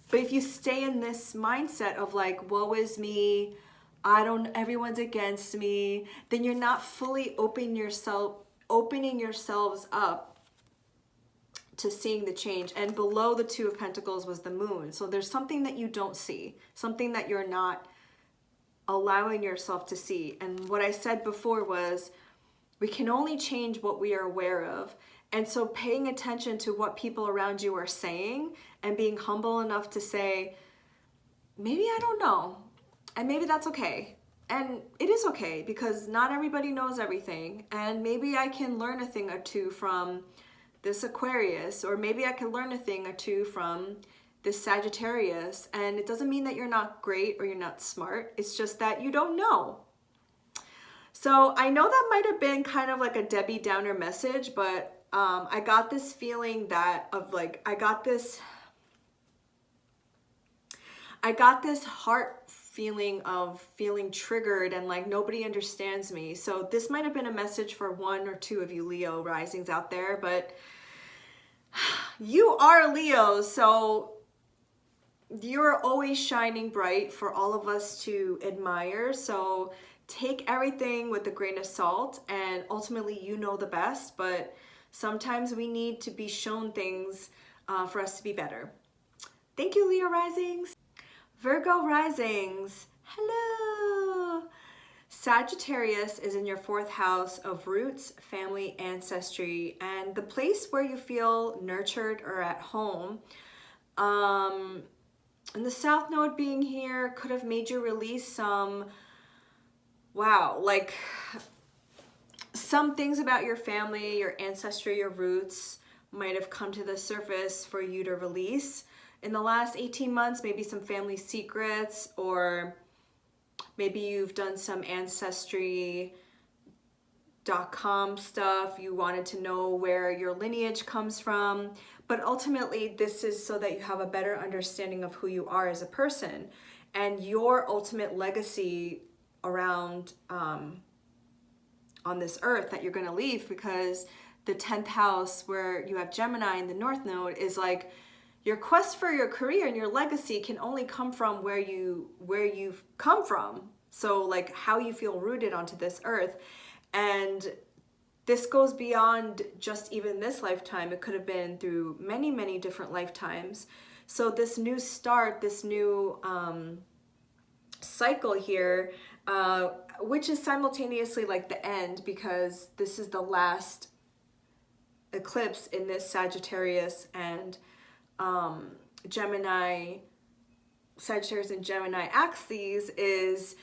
But if you stay in this mindset of like, woe is me, everyone's against me, then you're not fully opening yourselves up to seeing the change. And below the Two of Pentacles was the moon. So there's something that you don't see, something that you're not allowing yourself to see. And what I said before was, we can only change what we are aware of. And so paying attention to what people around you are saying and being humble enough to say, maybe I don't know. And maybe that's okay. And it is okay, because not everybody knows everything. And maybe I can learn a thing or two from this Aquarius, or maybe I can learn a thing or two from this Sagittarius. And it doesn't mean that you're not great or you're not smart. It's just that you don't know. So I know that might have been kind of like a Debbie Downer message, but I got this feeling that I got this heart feeling of feeling triggered and like nobody understands me. So this might have been a message for one or two of you Leo risings out there, but you are Leo, so you're always shining bright for all of us to admire. So take everything with a grain of salt, and ultimately you know the best, but sometimes we need to be shown things for us to be better. Thank you, Leo risings. Virgo risings, hello. Sagittarius is in your fourth house of roots, family, ancestry, and the place where you feel nurtured or at home. And the South Node being here could have made you release some wow, like some things about your family, your ancestry, your roots might have come to the surface for you to release in the last 18 months, maybe some family secrets, or maybe you've done some ancestry.com stuff. You wanted to know where your lineage comes from. But ultimately, this is so that you have a better understanding of who you are as a person and your ultimate legacy around on this earth that you're going to leave, because the 10th house where you have Gemini in the North Node is like your quest for your career and your legacy can only come from where you've come from. So like how you feel rooted onto this earth. And this goes beyond just even this lifetime. It could have been through many, many different lifetimes. So this new start, this new cycle here, which is simultaneously like the end, because this is the last eclipse in this Sagittarius and Sagittarius and Gemini axes, is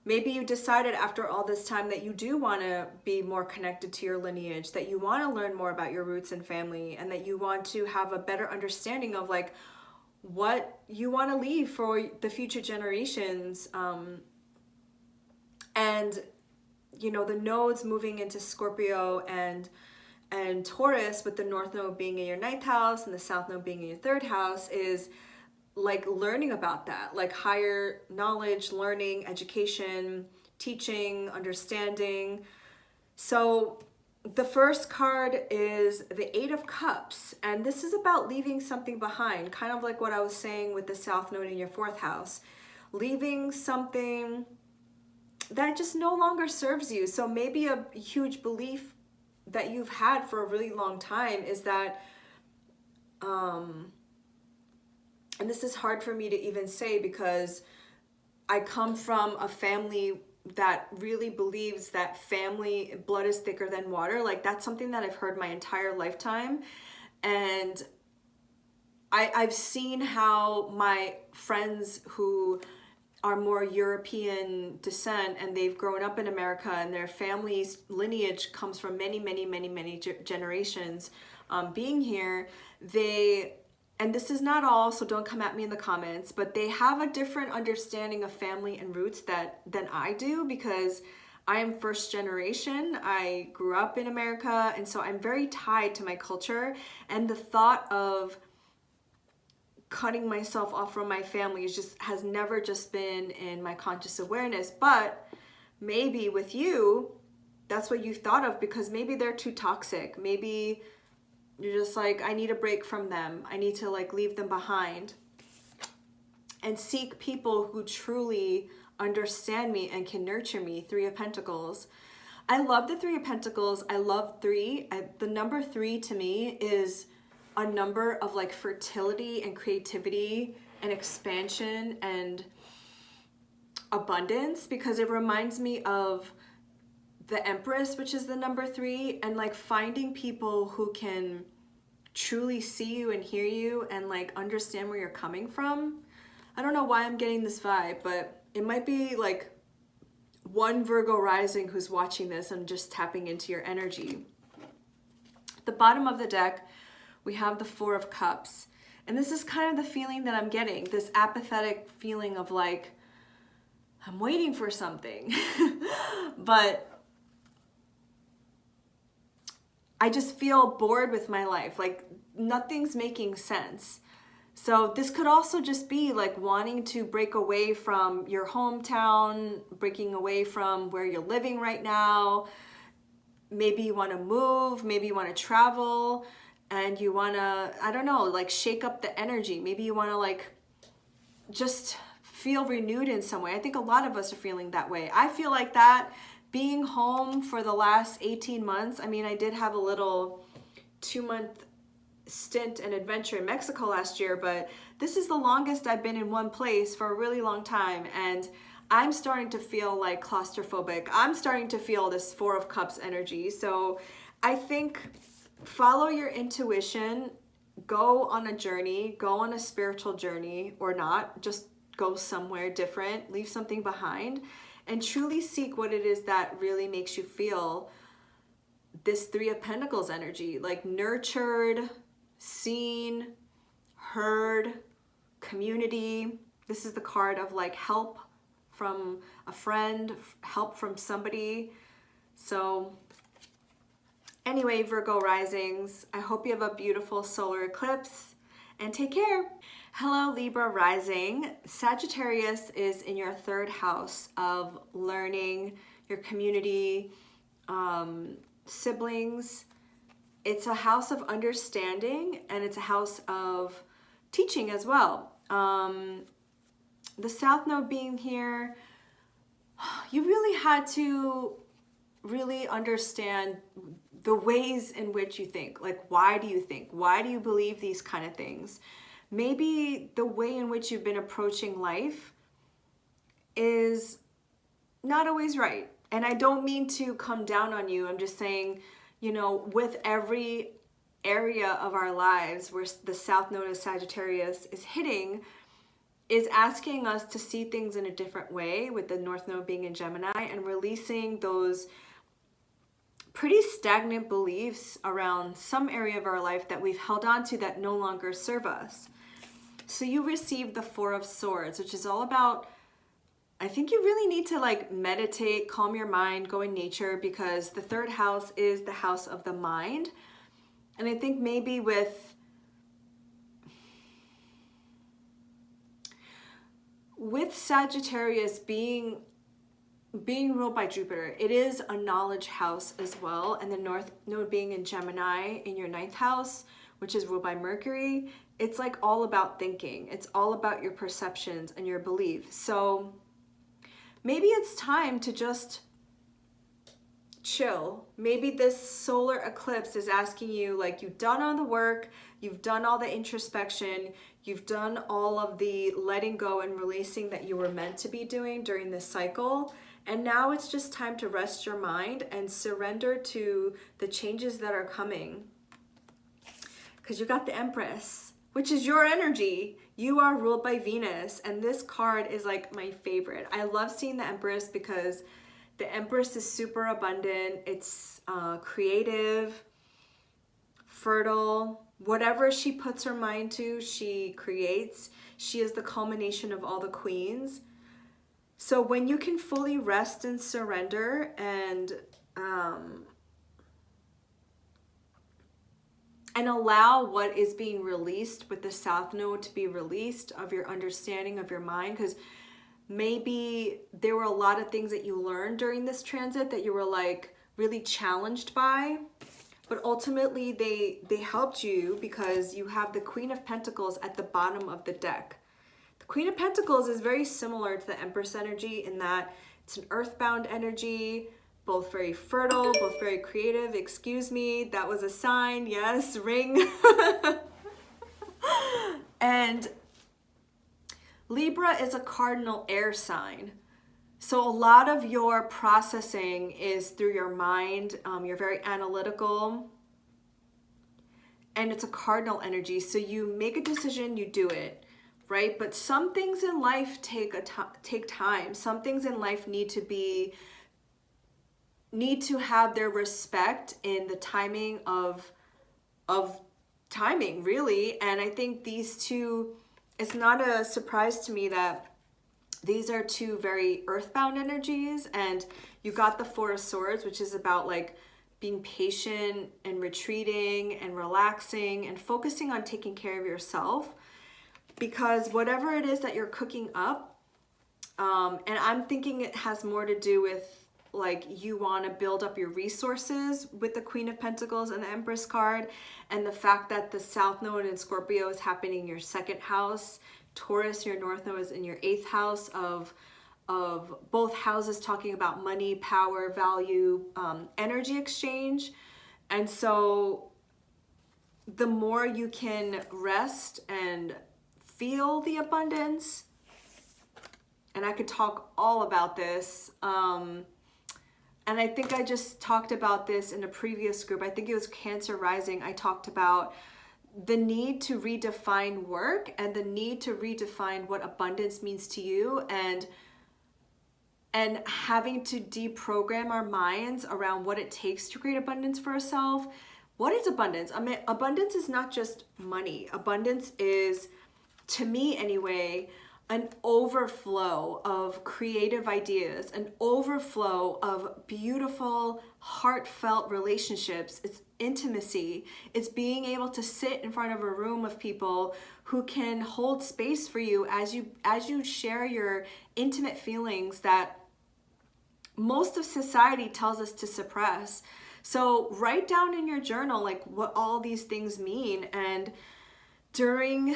maybe you decided after all this time that you do want to be more connected to your lineage, that you want to learn more about your roots and family, and that you want to have a better understanding of like what you want to leave for the future generations. And you know, the nodes moving into Scorpio and Taurus, with the North Node being in your 9th house and the South Node being in your 3rd house, is like learning about that, like higher knowledge, learning, education, teaching, understanding. So the first card is the 8 of Cups, and this is about leaving something behind, kind of like what I was saying with the South Node in your 4th house, leaving something that just no longer serves you. So maybe a huge belief that you've had for a really long time is that, and this is hard for me to even say because I come from a family that really believes that family blood is thicker than water. Like that's something that I've heard my entire lifetime. And I've seen how my friends who are more European descent and they've grown up in America and their family's lineage comes from many, many, many, many generations being here, and this is not all, so don't come at me in the comments, but they have a different understanding of family and roots than I do, because I am first generation. I grew up in America, and so I'm very tied to my culture, and the thought of cutting myself off from my family has never just been in my conscious awareness. But maybe with you, that's what you thought of, because maybe they're too toxic. Maybe you're just like, I need a break from them. I need to like leave them behind and seek people who truly understand me and can nurture me. 3 of Pentacles. I love the 3 of Pentacles. I love 3. The number 3 to me is a number of like fertility and creativity and expansion and abundance, because it reminds me of the Empress, which is the number 3, and like finding people who can truly see you and hear you and like understand where you're coming from. I don't know why I'm getting this vibe, but it might be like one Virgo rising who's watching this and just tapping into your energy. At the bottom of the deck, we have the 4 of Cups. And this is kind of the feeling that I'm getting, this apathetic feeling of like, I'm waiting for something, but I just feel bored with my life. Like nothing's making sense. So this could also just be like wanting to break away from your hometown, breaking away from where you're living right now. Maybe you want to move, maybe you want to travel, and you want to, I don't know, like shake up the energy. Maybe you want to like just feel renewed in some way. I think a lot of us are feeling that way. I feel like that being home for the last 18 months. I mean, I did have a little 2-month stint and adventure in Mexico last year, but this is the longest I've been in one place for a really long time. And I'm starting to feel like claustrophobic. I'm starting to feel this 4 of Cups energy. So I think follow your intuition, go on a journey, go on a spiritual journey or not, just go somewhere different, leave something behind, and truly seek what it is that really makes you feel this Three of Pentacles energy, like nurtured, seen, heard, community. This is the card of like help from a friend, help from somebody. So anyway, Virgo risings, I hope you have a beautiful solar eclipse and take care. Hello, Libra rising. Sagittarius is in your third house of learning, your community, siblings. It's a house of understanding, and it's a house of teaching as well. The South Node being here, you really had to really understand the ways in which you think. Like, why do you think? Why do you believe these kind of things? Maybe the way in which you've been approaching life is not always right. And I don't mean to come down on you. I'm just saying, you know, with every area of our lives where the South Node of Sagittarius is hitting, is asking us to see things in a different way, with the North Node being in Gemini, and releasing those pretty stagnant beliefs around some area of our life that we've held on to that no longer serve us. So you received the Four of Swords, which is all about, I think you really need to like meditate, calm your mind, go in nature, because the third house is the house of the mind. And I think maybe with Sagittarius being ruled by Jupiter, it is a knowledge house as well. And the North Node being in Gemini in your ninth house, which is ruled by Mercury, it's like all about thinking. It's all about your perceptions and your beliefs. So maybe it's time to just chill. Maybe this solar eclipse is asking you, like, you've done all the work, you've done all the introspection, you've done all of the letting go and releasing that you were meant to be doing during this cycle. And now it's just time to rest your mind and surrender to the changes that are coming. Because you got the Empress, which is your energy. You are ruled by Venus, and this card is like my favorite. I love seeing the Empress because the Empress is super abundant. It's creative, fertile. Whatever she puts her mind to, she creates. She is the culmination of all the queens. So when you can fully rest and surrender and allow what is being released with the South Node to be released, of your understanding of your mind, because maybe there were a lot of things that you learned during this transit that you were like really challenged by, but ultimately they helped you, because you have the Queen of Pentacles at the bottom of the deck. The Queen of Pentacles is very similar to the Empress energy in that it's an earthbound energy, both very fertile, both very creative. Excuse me, that was a sign. Yes, ring. And Libra is a cardinal air sign. So a lot of your processing is through your mind. You're very analytical. And it's a cardinal energy. So you make a decision, you do it, right? But some things in life take time. Some things in life need to have their respect in the timing of timing, really. And I think these two, it's not a surprise to me that these are two very earthbound energies. And you got the Four of Swords, which is about like being patient and retreating and relaxing and focusing on taking care of yourself, because whatever it is that you're cooking up, and I'm thinking it has more to do with like you want to build up your resources with the Queen of Pentacles and the Empress card, and the fact that the South Node in Scorpio is happening in your second house. Taurus, your North Node, is in your eighth house of both houses talking about money, power, value, energy exchange. And so the more you can rest and feel the abundance, and I could talk all about this, and I think I just talked about this in a previous group. I think it was Cancer Rising. I talked about the need to redefine work and the need to redefine what abundance means to you, and and having to deprogram our minds around what it takes to create abundance for ourselves. What is abundance? I mean, abundance is not just money. Abundance is, to me anyway, an overflow of creative ideas, an overflow of beautiful, heartfelt relationships. It's intimacy. It's being able to sit in front of a room of people who can hold space for you as you share your intimate feelings that most of society tells us to suppress. So write down in your journal like what all these things mean. And during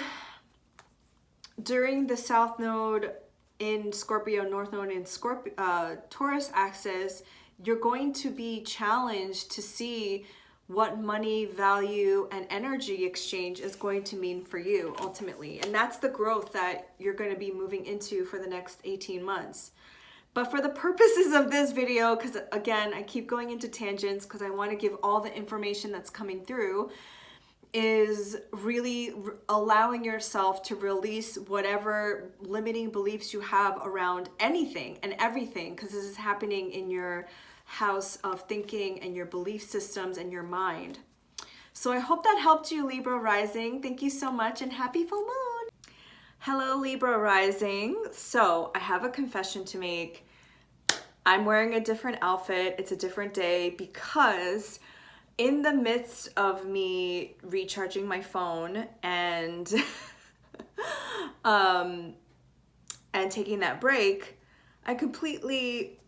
the South Node in Scorpio, North Node in Taurus axis, you're going to be challenged to see what money, value, and energy exchange is going to mean for you ultimately. And that's the growth that you're going to be moving into for the next 18 months. But for the purposes of this video, because again, I keep going into tangents because I want to give all the information that's coming through, is really allowing yourself to release whatever limiting beliefs you have around anything and everything, because this is happening in your house of thinking and your belief systems and your mind. So I hope that helped you, Libra rising. Thank you so much and happy full moon. Hello, Libra rising. So I have a confession to make. I'm wearing a different outfit. It's a different day because in the midst of me recharging my phone and and taking that break, I completely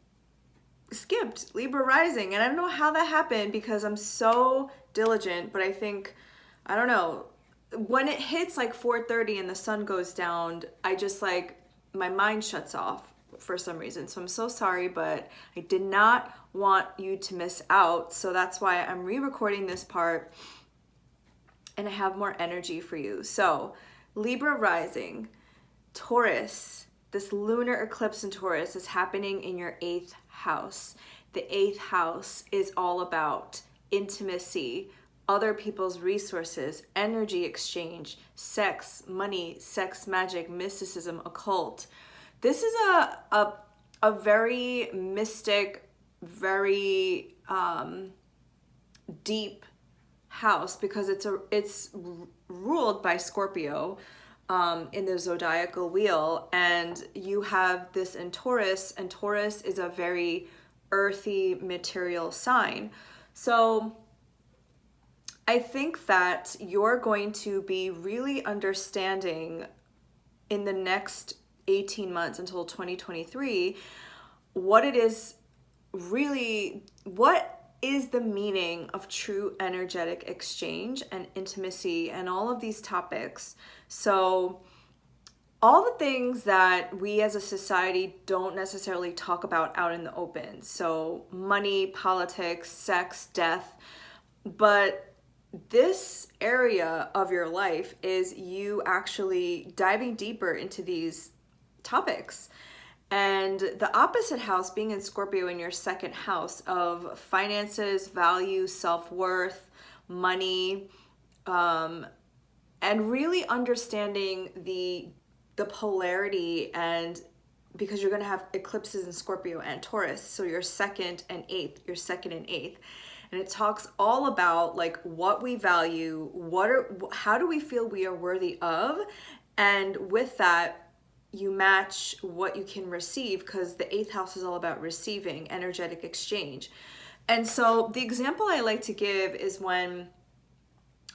skipped Libra rising. And I don't know how that happened because I'm so diligent, but I think, I don't know, when it hits like 4:30 and the sun goes down, I just like, my mind shuts off for some reason. So I'm so sorry, but I did not want you to miss out. So that's why I'm re-recording this part and I have more energy for you. So Libra rising, Taurus, this lunar eclipse in Taurus is happening in your 8th house. The 8th house is all about intimacy, other people's resources, energy exchange, sex, money, sex magic, mysticism, occult. This is a very mystic, very deep house because it's ruled by Scorpio in the zodiacal wheel, and you have this in Taurus, and Taurus is a very earthy material sign. So I think that you're going to be really understanding in the next 18 months until 2023 what it is really, what is the meaning of true energetic exchange and intimacy and all of these topics. So all the things that we as a society don't necessarily talk about out in the open. So money, politics, sex, death, but this area of your life is you actually diving deeper into these topics. And the opposite house being in Scorpio in your 2nd house of finances, value, self-worth, money, and really understanding the polarity, and because you're going to have eclipses in Scorpio and Taurus, so your 2nd and 8th, and it talks all about like what we value, how do we feel we are worthy of, and with that you match what you can receive, because the 8th house is all about receiving, energetic exchange. And so the example I like to give is when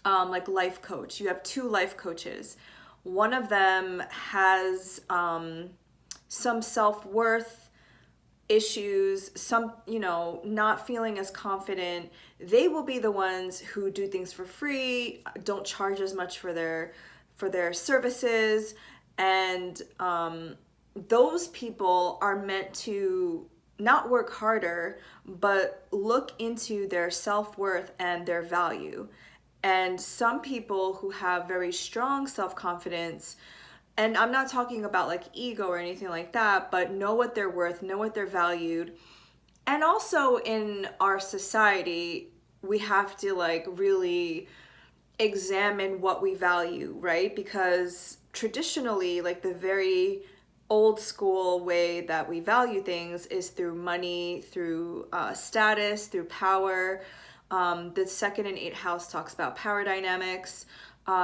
like life coach, you have 2 life coaches. One of them has some self-worth issues, some, not feeling as confident. They will be the ones who do things for free, don't charge as much for their services. And those people are meant to not work harder, but look into their self-worth and their value. And some people who have very strong self-confidence, and I'm not talking about like ego or anything like that, but know what they're worth, know what they're valued. And also in our society, we have to like really examine what we value, right? Because traditionally, like the very old school way that we value things is through money, through status, through power. The second and eighth house talks about power dynamics,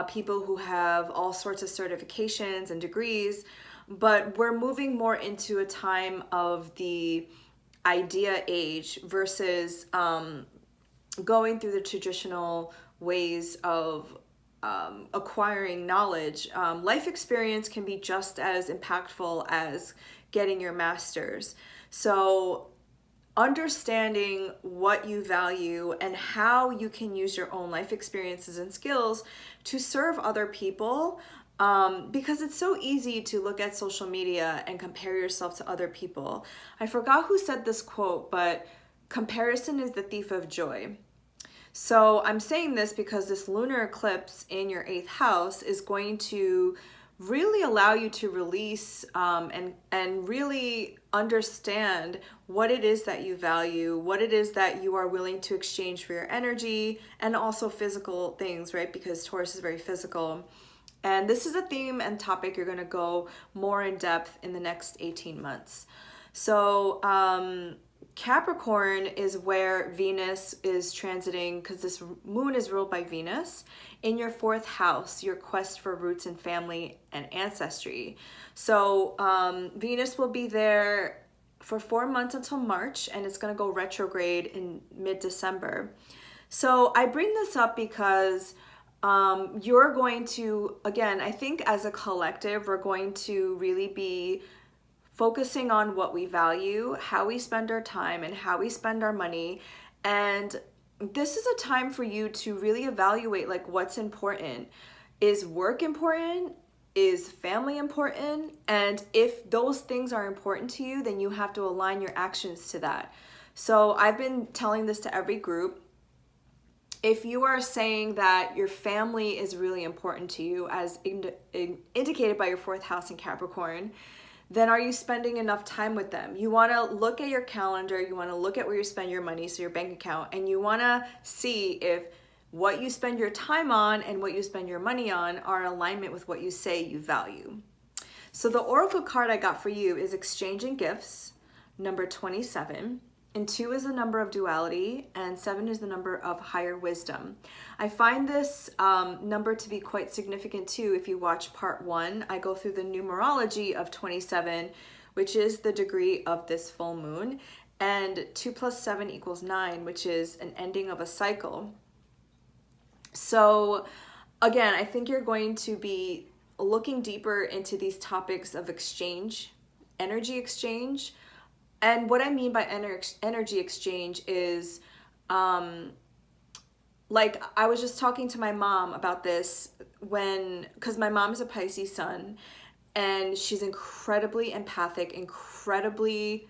people who have all sorts of certifications and degrees, but we're moving more into a time of the idea age versus going through the traditional ways of acquiring knowledge. Life experience can be just as impactful as getting your master's. So understanding what you value and how you can use your own life experiences and skills to serve other people, because it's so easy to look at social media and compare yourself to other people. I forgot who said this quote, but comparison is the thief of joy. So I'm saying this because this lunar eclipse in your eighth house is going to really allow you to release and really understand what it is that you value, what it is that you are willing to exchange for your energy, and also physical things, right? Because Taurus is very physical. And this is a theme and topic you're going to go more in depth in the next 18 months. So Capricorn is where Venus is transiting, because this moon is ruled by Venus in your fourth house, your quest for roots and family and ancestry. So Venus will be there for 4 months until March, and it's going to go retrograde in mid-December. So I bring this up because you're going to, again, I think as a collective, we're going to really be focusing on what we value, how we spend our time, and how we spend our money. And this is a time for you to really evaluate like what's important. Is work important? Is family important? And if those things are important to you, then you have to align your actions to that. So I've been telling this to every group. If you are saying that your family is really important to you, as indicated by your fourth house in Capricorn, then are you spending enough time with them? You want to look at your calendar, you want to look at where you spend your money, so your bank account, and you want to see if what you spend your time on and what you spend your money on are in alignment with what you say you value. So the oracle card I got for you is Exchanging Gifts, number 27. And 2 is the number of duality, and 7 is the number of higher wisdom. I find this number to be quite significant too. If you watch part 1, I go through the numerology of 27, which is the degree of this full moon, and 2 plus 7 equals 9, which is an ending of a cycle. So again, I think you're going to be looking deeper into these topics of exchange, energy exchange. And what I mean by energy exchange is, like I was just talking to my mom about this because my mom is a Pisces sun, and she's incredibly empathic, incredibly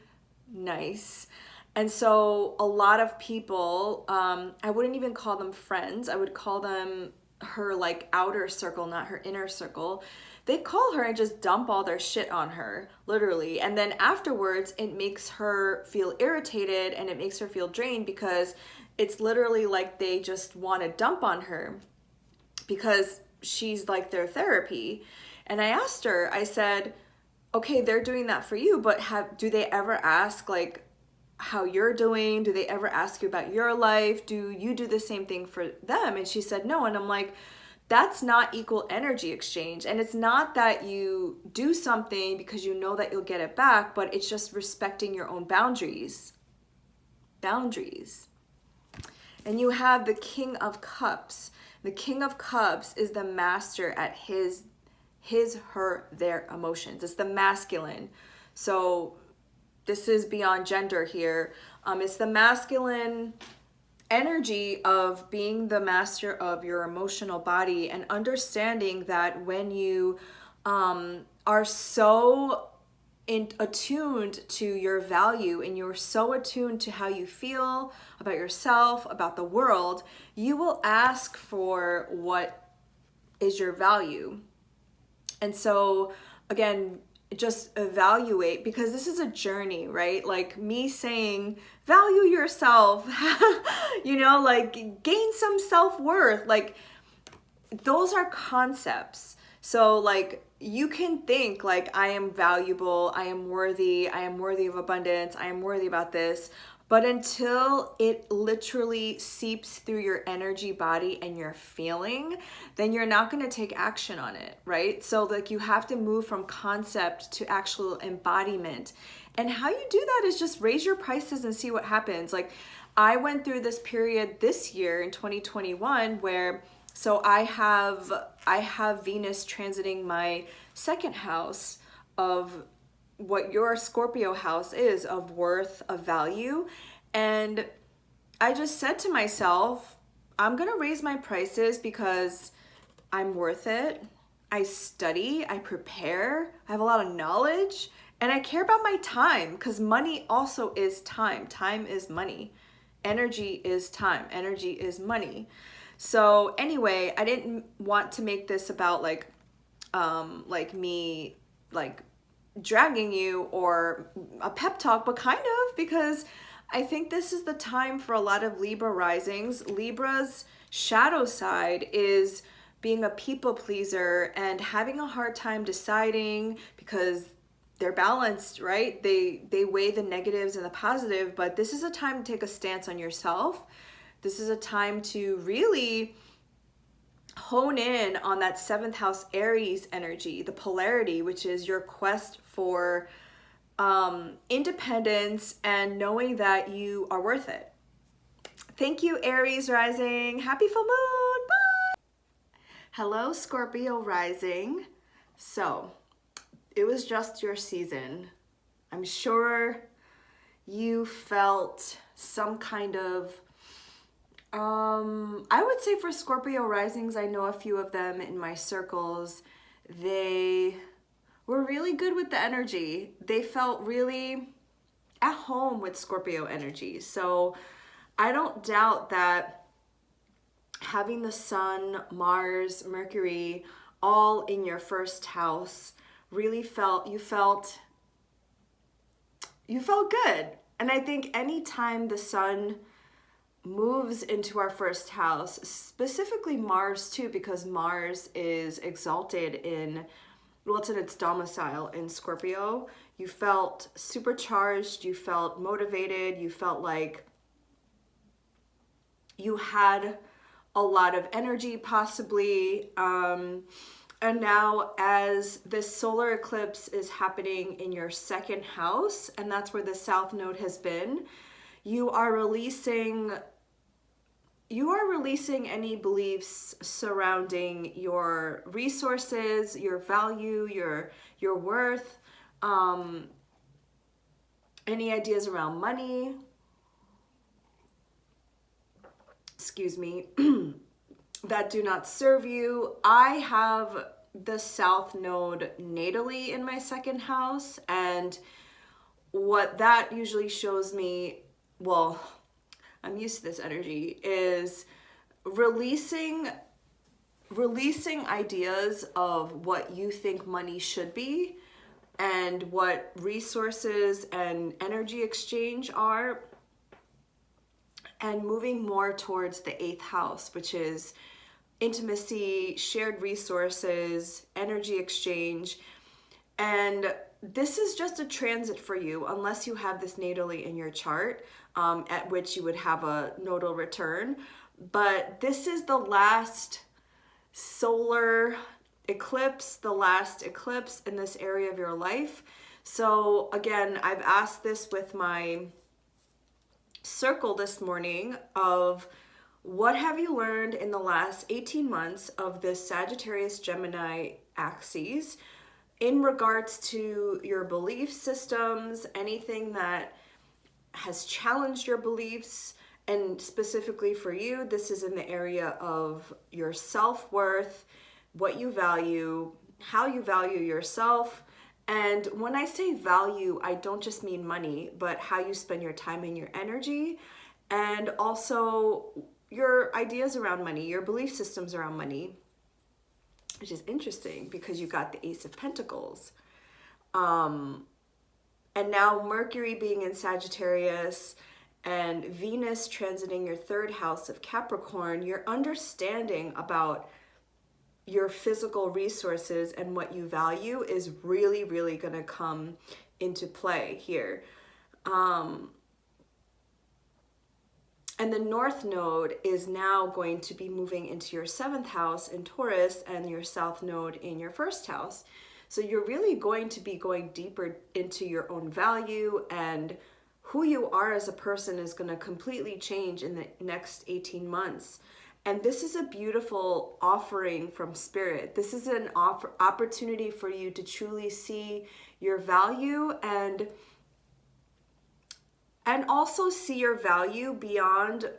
nice. And so a lot of people, I wouldn't even call them friends. I would call them her like outer circle, not her inner circle. They call her and just dump all their shit on her, literally. And then afterwards, it makes her feel irritated and it makes her feel drained, because it's literally like they just want to dump on her because she's like their therapy. And I asked her, I said, okay, they're doing that for you, but do they ever ask like how you're doing? Do they ever ask you about your life? Do you do the same thing for them? And she said no. And I'm like, that's not equal energy exchange. And it's not that you do something because you know that you'll get it back, but it's just respecting your own boundaries. Boundaries. And you have the King of Cups. The King of Cups is the master at his, her, their emotions. It's the masculine. So this is beyond gender here. It's the masculine energy of being the master of your emotional body, and understanding that when you are so attuned to your value, and you're so attuned to how you feel about yourself, about the world, you will ask for what is your value. And so again, just evaluate, because this is a journey, right? Like me saying, value yourself, you know, like gain some self-worth, like those are concepts. So like you can think like, I am valuable, I am worthy of abundance, I am worthy about this. But until it literally seeps through your energy body and your feeling, then you're not going to take action on it, right? So like you have to move from concept to actual embodiment. And how you do that is just raise your prices and see what happens. Like I went through this period this year in 2021 where I have Venus transiting my second house of what your Scorpio house is, of worth, of value. And I just said to myself, I'm going to raise my prices because I'm worth it. I study, I prepare, I have a lot of knowledge, and I care about my time because money also is time. Time is money. Energy is time. Energy is money. So anyway, I didn't want to make this about like me like dragging you or a pep talk, but kind of, because I think this is the time for a lot of Libra risings. Libra's shadow side is being a people pleaser and having a hard time deciding because they're balanced, right? They weigh the negatives and the positive, but this is a time to take a stance on yourself. This is a time to really hone in on that 7th house Aries energy, the polarity, which is your quest for independence and knowing that you are worth it. Thank you, Aries rising. Happy full moon. Bye. Hello, Scorpio rising. So it was just your season. I'm sure you felt some kind of I would say for Scorpio risings, I know a few of them in my circles, they were really good with the energy. They felt really at home with Scorpio energy. So I don't doubt that having the Sun, Mars, Mercury all in your first house really you felt good. And I think anytime the Sun moves into our first house, specifically Mars too, because Mars is exalted in, well, it's in its domicile in Scorpio. You felt supercharged, you felt motivated, you felt like you had a lot of energy possibly. And now as this solar eclipse is happening in your second house, and that's where the South Node has been, you are releasing any beliefs surrounding your resources, your value, your worth, any ideas around money, that do not serve you. I have the South Node natally in my second house, and what that usually shows me, well, I'm used to this energy, is releasing ideas of what you think money should be and what resources and energy exchange are, and moving more towards the 8th house, which is intimacy, shared resources, energy exchange. And this is just a transit for you, unless you have this natally in your chart, at which you would have a nodal return. But this is the last solar eclipse, the last eclipse in this area of your life. So again, I've asked this with my circle this morning of what have you learned in the last 18 months of this Sagittarius Gemini axis in regards to your belief systems, anything that has challenged your beliefs. And specifically for you, this is in the area of your self-worth, what you value, how you value yourself. And when I say value, I don't just mean money, but how you spend your time and your energy, and also your ideas around money, your belief systems around money, which is interesting because you got the Ace of Pentacles. And now Mercury being in Sagittarius and Venus transiting your 3rd house of Capricorn, your understanding about your physical resources and what you value is really, really going to come into play here. And the North Node is now going to be moving into your 7th house in Taurus and your South Node in your 1st house. So you're really going to be going deeper into your own value, and who you are as a person is going to completely change in the next 18 months. And this is a beautiful offering from Spirit. This is an opportunity for you to truly see your value and also see your value beyond,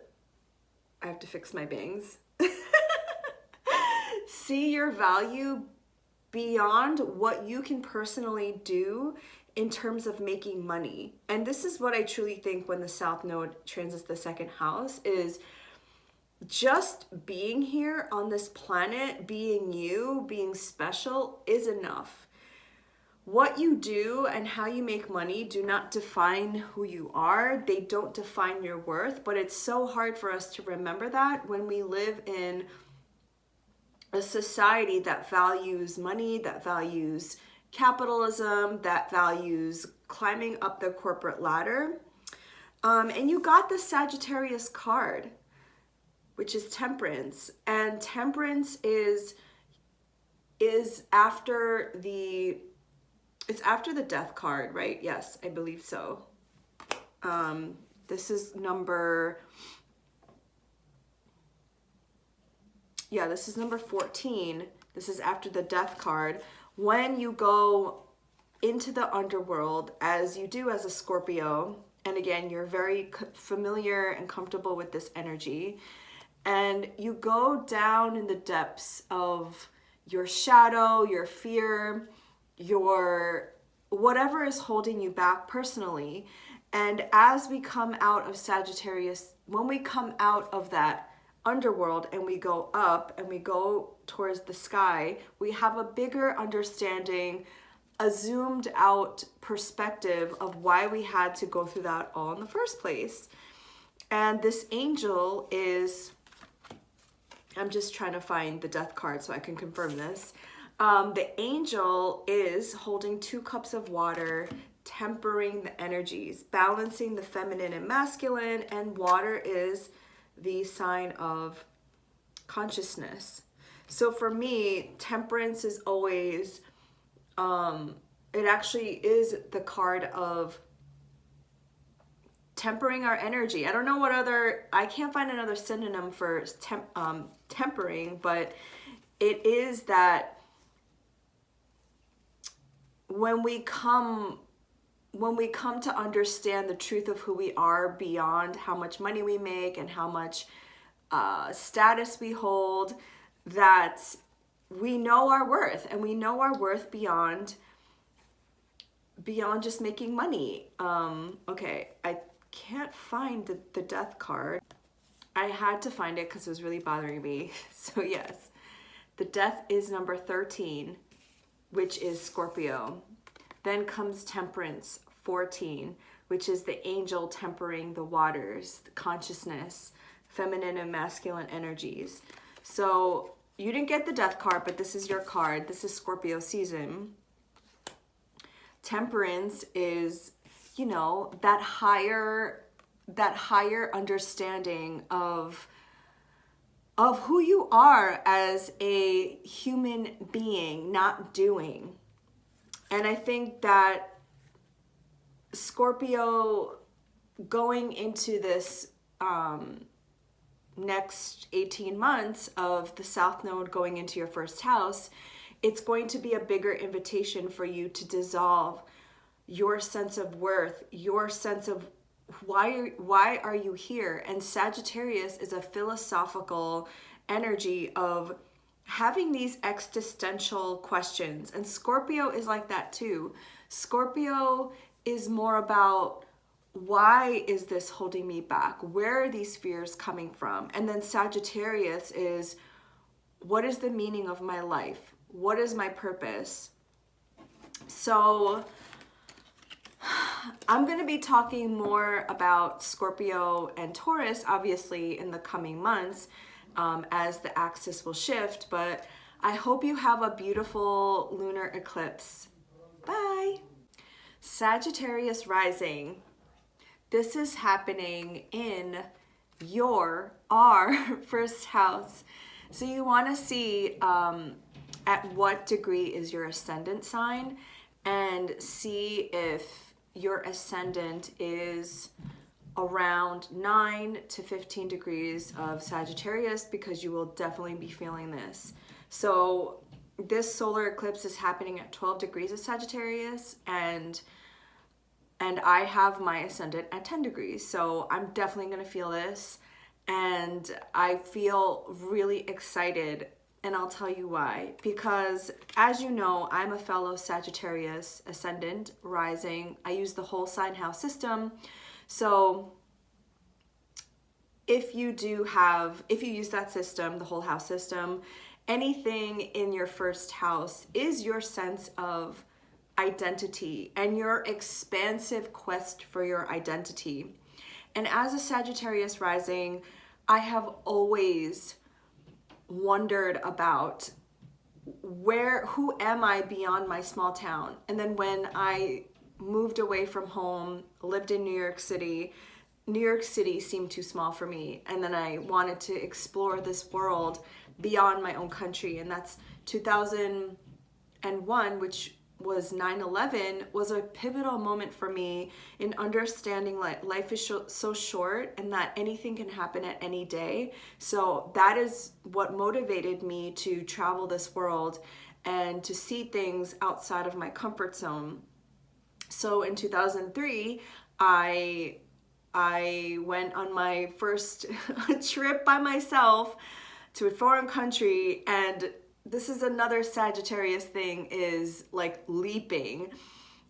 I have to fix my bangs. See your value beyond what you can personally do in terms of making money. And this is what I truly think when the South Node transits the 2nd house is just being here on this planet, being you, being special is enough. What you do and how you make money do not define who you are. They don't define your worth, but it's so hard for us to remember that when we live in a society that values money, that values capitalism, that values climbing up the corporate ladder. And you got the Sagittarius card, which is Temperance. And Temperance is after the... It's after the Death card, right? Yes, I believe so. This is number... Yeah, this is number 14. This is after the Death card. When you go into the underworld, as you do as a Scorpio, and again, you're very familiar and comfortable with this energy, and you go down in the depths of your shadow, your fear, your whatever is holding you back personally. And as we come out of Sagittarius, when we come out of that underworld and we go up and we go towards the sky, we have a bigger understanding, a zoomed out perspective of why we had to go through that all in the first place. And this angel is, I'm just trying to find the Death card so I can confirm this. The angel is holding 2 cups of water, tempering the energies, balancing the feminine and masculine, and water is the sign of consciousness. So for me, Temperance is always, it actually is the card of tempering our energy. I don't know what other, I can't find another synonym for tempering, but it is that when we come to understand the truth of who we are beyond how much money we make and how much status we hold, that we know our worth, and we know our worth beyond just making money. Okay, I can't find the Death card. I had to find it because it was really bothering me. So yes, the Death is number 13, which is Scorpio. Then comes Temperance, 14, which is the angel tempering the waters, the consciousness, feminine and masculine energies. So you didn't get the Death card, but this is your card. This is Scorpio season. Temperance is, you know, that higher understanding of who you are as a human being, not doing. And I think that Scorpio going into this next 18 months of the South Node going into your 1st house, it's going to be a bigger invitation for you to dissolve your sense of worth, your sense of why are you here? And Sagittarius is a philosophical energy of having these existential questions. And Scorpio is like that too. Scorpio is more about, why is this holding me back? Where are these fears coming from? And then Sagittarius is, what is the meaning of my life? What is my purpose? So I'm going to be talking more about Scorpio and Taurus, obviously, in the coming months, as the axis will shift. But I hope you have a beautiful lunar eclipse. Bye. Sagittarius rising. This is happening in our first house. So you want to see at what degree is your ascendant sign, and see if your ascendant is around 9 to 15 degrees of Sagittarius, because you will definitely be feeling this. So this solar eclipse is happening at 12 degrees of Sagittarius, and I have my ascendant at 10 degrees. So I'm definitely going to feel this, and I feel really excited, and I'll tell you why. Because as you know, I'm a fellow Sagittarius ascendant rising. I use the whole sign house system. So if you use that system, the whole house system, anything in your first house is your sense of identity and your expansive quest for your identity. And as a Sagittarius rising, I have always wondered about who am I beyond my small town? And then when I moved away from home, lived in New York City seemed too small for me. And then I wanted to explore this world beyond my own country. And that's 2001, which was 9/11, was a pivotal moment for me in understanding life is so short, and that anything can happen at any day. So that is what motivated me to travel this world and to see things outside of my comfort zone. So in 2003, I went on my first trip by myself to a foreign country, and this is another Sagittarius thing, is like leaping.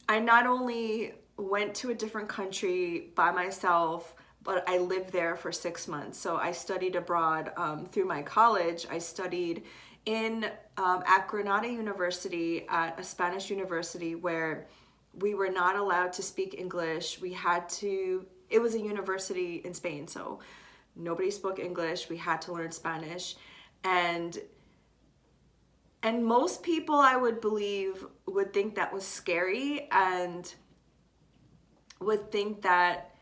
I not only went to a different country by myself, but I lived there for 6 months. So I studied abroad through my college. I studied in at Granada University, at a Spanish university, where we were not allowed to speak English. It was a university in Spain, so nobody spoke English. We had to learn Spanish. And most people, I would believe, would think that was scary and would think that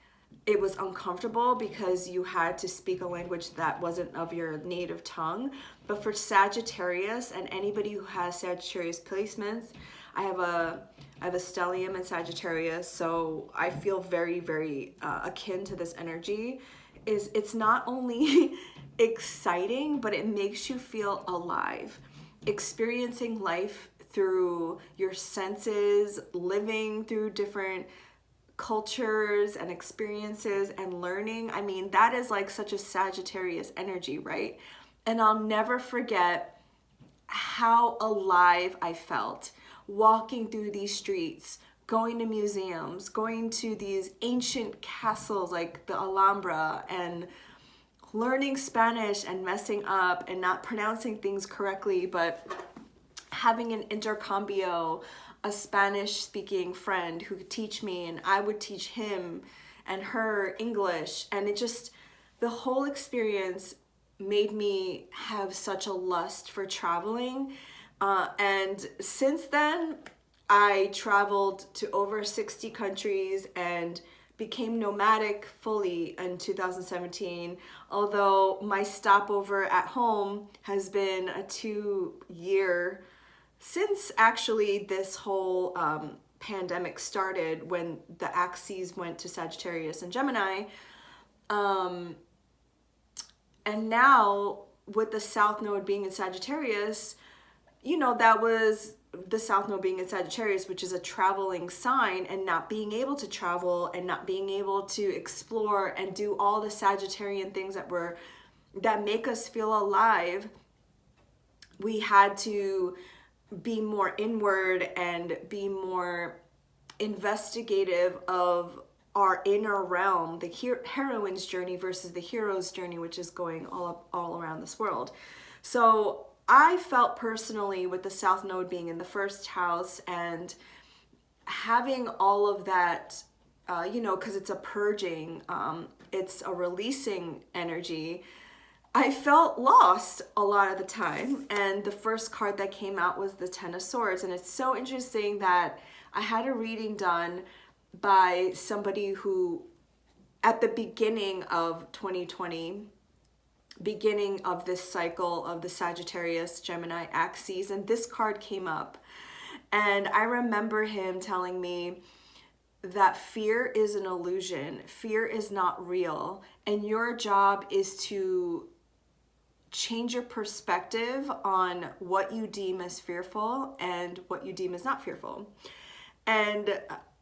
it was uncomfortable because you had to speak a language that wasn't of your native tongue. But for Sagittarius and anybody who has Sagittarius placements, I have a stellium in Sagittarius, so I feel very, very akin to this energy. It's not only exciting, but it makes you feel alive. Experiencing life through your senses, living through different cultures and experiences and learning. I mean, that is like such a Sagittarius energy, right? And I'll never forget how alive I felt walking through these streets, going to museums, going to these ancient castles like the Alhambra, and learning Spanish and messing up and not pronouncing things correctly, but having an intercambio, a Spanish speaking friend who could teach me, and I would teach him and her English. And the whole experience made me have such a lust for traveling. And since then, I traveled to over 60 countries and became nomadic fully in 2017, although my stopover at home has been a 2-year since actually this whole pandemic started, when the axes went to Sagittarius and Gemini. And now with the South Node being in Sagittarius, that was the South Node being in Sagittarius, which is a traveling sign, and not being able to travel and not being able to explore and do all the Sagittarian things that make us feel alive. We had to be more inward and be more investigative of our inner realm, the heroine's journey versus the hero's journey, which is going all around this world. So I felt personally, with the South Node being in the first house and having all of that, because it's a purging, it's a releasing energy. I felt lost a lot of the time. And the first card that came out was the Ten of Swords. And it's so interesting that I had a reading done by somebody who, at the beginning of 2020, beginning of this cycle of the Sagittarius Gemini axes, and this card came up. And I remember him telling me that fear is an illusion. Fear is not real. And your job is to change your perspective on what you deem as fearful and what you deem as not fearful. And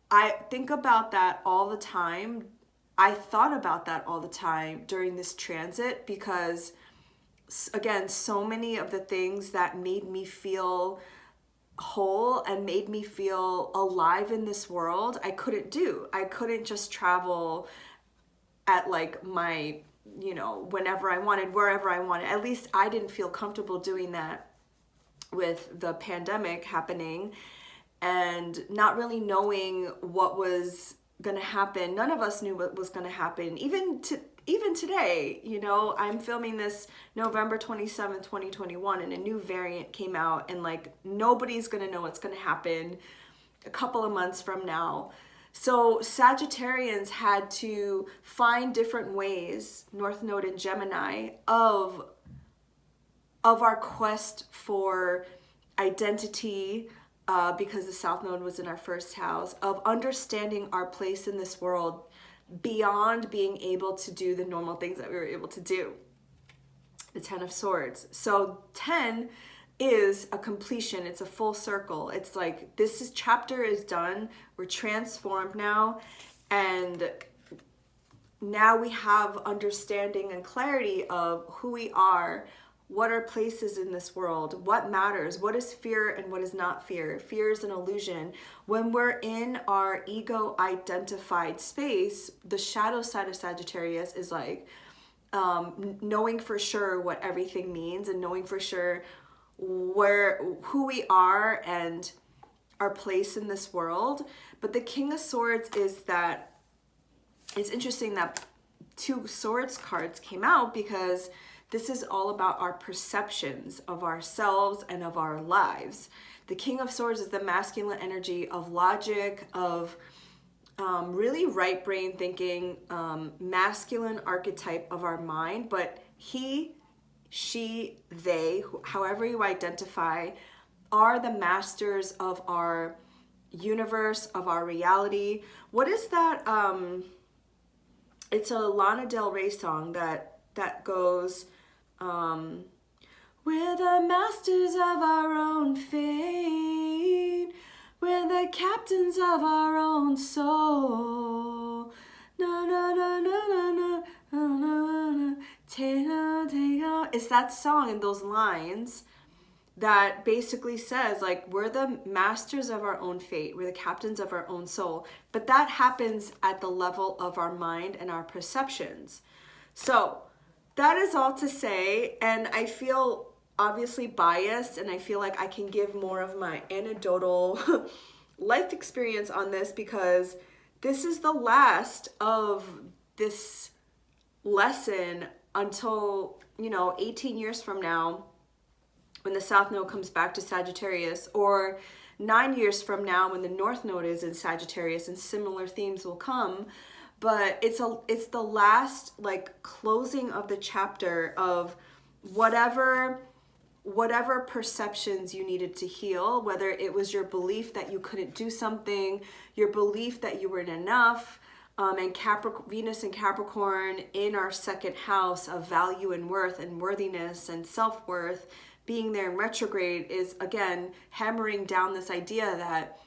I think about that all the time. I thought about that all the time during this transit because, again, so many of the things that made me feel whole and made me feel alive in this world, I couldn't do. I couldn't just travel at like my, whenever I wanted, wherever I wanted. At least I didn't feel comfortable doing that with the pandemic happening and not really knowing what was going to happen. None of us knew what was going to happen. Even today, I'm filming this November 27th, 2021, and a new variant came out, and like nobody's going to know what's going to happen a couple of months from now. So Sagittarians had to find different ways, North Node in Gemini, of our quest for identity, because the South Node was in our first house, of understanding our place in this world beyond being able to do the normal things that we were able to do. The Ten of Swords. So 10 is a completion. It's a full circle. It's like this chapter is done. We're transformed now. And now we have understanding and clarity of who we are, what our place is in this world, what matters, what is fear and what is not fear. Fear is an illusion. When we're in our ego identified space, the shadow side of Sagittarius is like knowing for sure what everything means and knowing for sure who we are and our place in this world. But the King of Swords is that it's interesting that two swords cards came out because this is all about our perceptions of ourselves and of our lives. The King of Swords is the masculine energy of logic, of really right brain thinking, masculine archetype of our mind. But he, she, they, however you identify, are the masters of our universe, of our reality. What is that? It's a Lana Del Rey song that goes, we're the masters of our own fate. We're the captains of our own soul. Na na na na na na na na na. It's that song and those lines that basically says like we're the masters of our own fate. We're the captains of our own soul. But that happens at the level of our mind and our perceptions. So that is all to say, and I feel obviously biased, and I feel like I can give more of my anecdotal life experience on this because this is the last of this lesson until, 18 years from now when the South Node comes back to Sagittarius, or 9 years from now when the North Node is in Sagittarius and similar themes will come. But it's the last like closing of the chapter of whatever perceptions you needed to heal, whether it was your belief that you couldn't do something, your belief that you weren't enough, and Venus and Capricorn in our second house of value and worth and worthiness and self-worth, being there in retrograde is again hammering down this idea that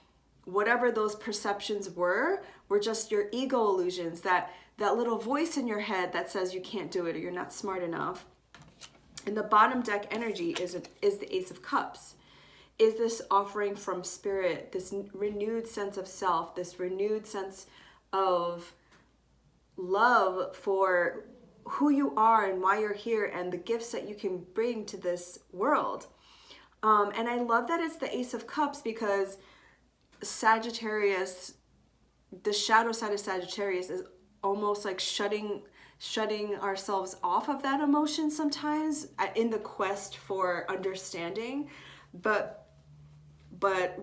whatever those perceptions were just your ego illusions, that little voice in your head that says you can't do it or you're not smart enough. And the bottom deck energy is the Ace of Cups. Is this offering from spirit, this renewed sense of self, this renewed sense of love for who you are and why you're here and the gifts that you can bring to this world. And I love that it's the Ace of Cups because Sagittarius, the shadow side of Sagittarius is almost like shutting shutting ourselves off of that emotion sometimes in the quest for understanding. But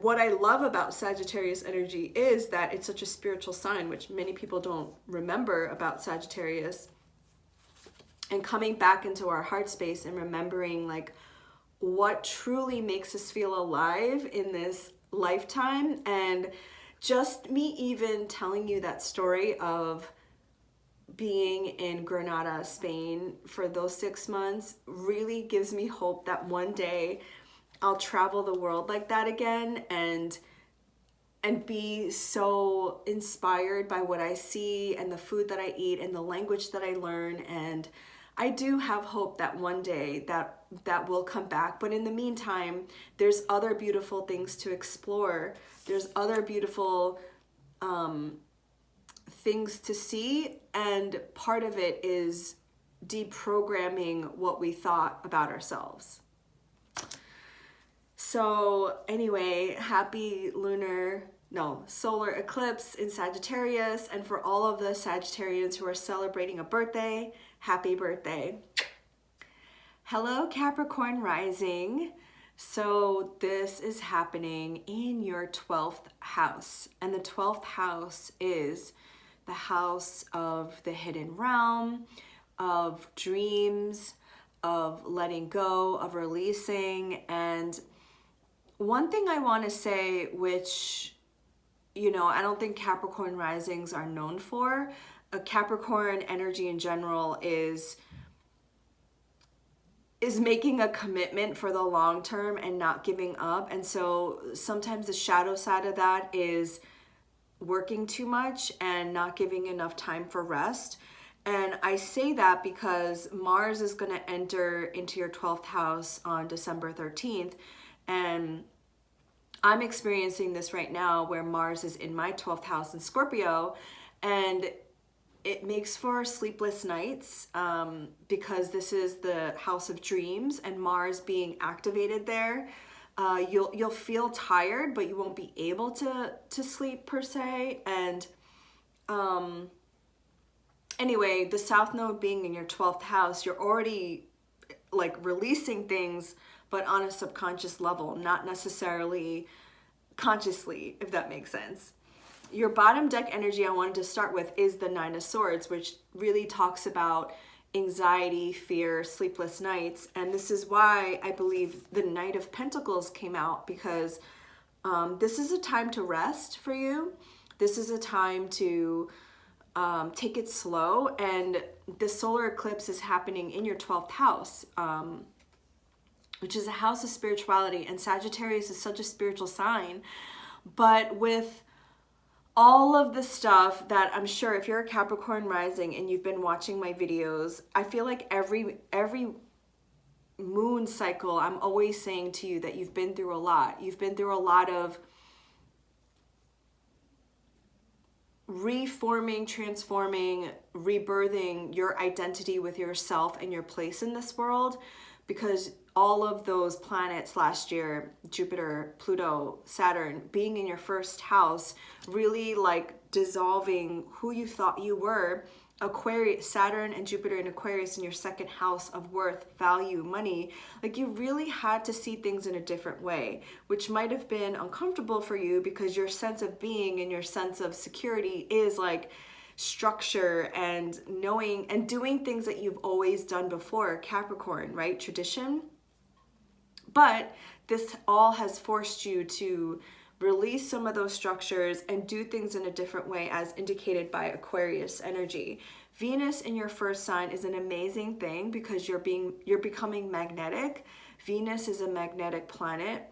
what I love about Sagittarius energy is that it's such a spiritual sign, which many people don't remember about Sagittarius. And coming back into our heart space and remembering like what truly makes us feel alive in this lifetime. And just me even telling you that story of being in Granada, Spain for those 6 months really gives me hope that one day I'll travel the world like that again and be so inspired by what I see and the food that I eat and the language that I learn. And I do have hope that one day that will come back. But in the meantime, there's other beautiful things to explore. There's other beautiful things to see. And part of it is deprogramming what we thought about ourselves. So anyway, happy solar eclipse in Sagittarius. And for all of the Sagittarians who are celebrating a birthday, happy birthday. Hello, Capricorn rising. So this is happening in your 12th house. And the 12th house is the house of the hidden realm, of dreams, of letting go, of releasing. And one thing I want to say, which, I don't think Capricorn risings are known for. A Capricorn energy in general is making a commitment for the long term and not giving up. And so sometimes the shadow side of that is working too much and not giving enough time for rest. And I say that because Mars is going to enter into your 12th house on December 13th. And I'm experiencing this right now where Mars is in my 12th house in Scorpio, and it makes for sleepless nights because this is the house of dreams, and Mars being activated there, you'll feel tired, but you won't be able to sleep per se. And anyway, the South Node being in your 12th house, you're already like releasing things, but on a subconscious level, not necessarily consciously, if that makes sense. Your bottom deck energy I wanted to start with is the Nine of Swords, which really talks about anxiety, fear, sleepless nights. And this is why I believe the Knight of Pentacles came out, because this is a time to rest for you. This is a time to take it slow. And the solar eclipse is happening in your 12th house, which is a house of spirituality. And Sagittarius is such a spiritual sign. But with all of the stuff that I'm sure, if you're a Capricorn rising and you've been watching my videos, I feel like every moon cycle, I'm always saying to you that you've been through a lot. You've been through a lot of reforming, transforming, rebirthing your identity with yourself and your place in this world, because all of those planets last year, Jupiter, Pluto, Saturn, being in your first house, really like dissolving who you thought you were. Aquarius, Saturn and Jupiter in Aquarius in your second house of worth, value, money. Like you really had to see things in a different way, which might have been uncomfortable for you because your sense of being and your sense of security is like structure and knowing and doing things that you've always done before, Capricorn, right? Tradition. But this all has forced you to release some of those structures and do things in a different way, as indicated by Aquarius energy. Venus in your first sign is an amazing thing because you're becoming magnetic. Venus is a magnetic planet.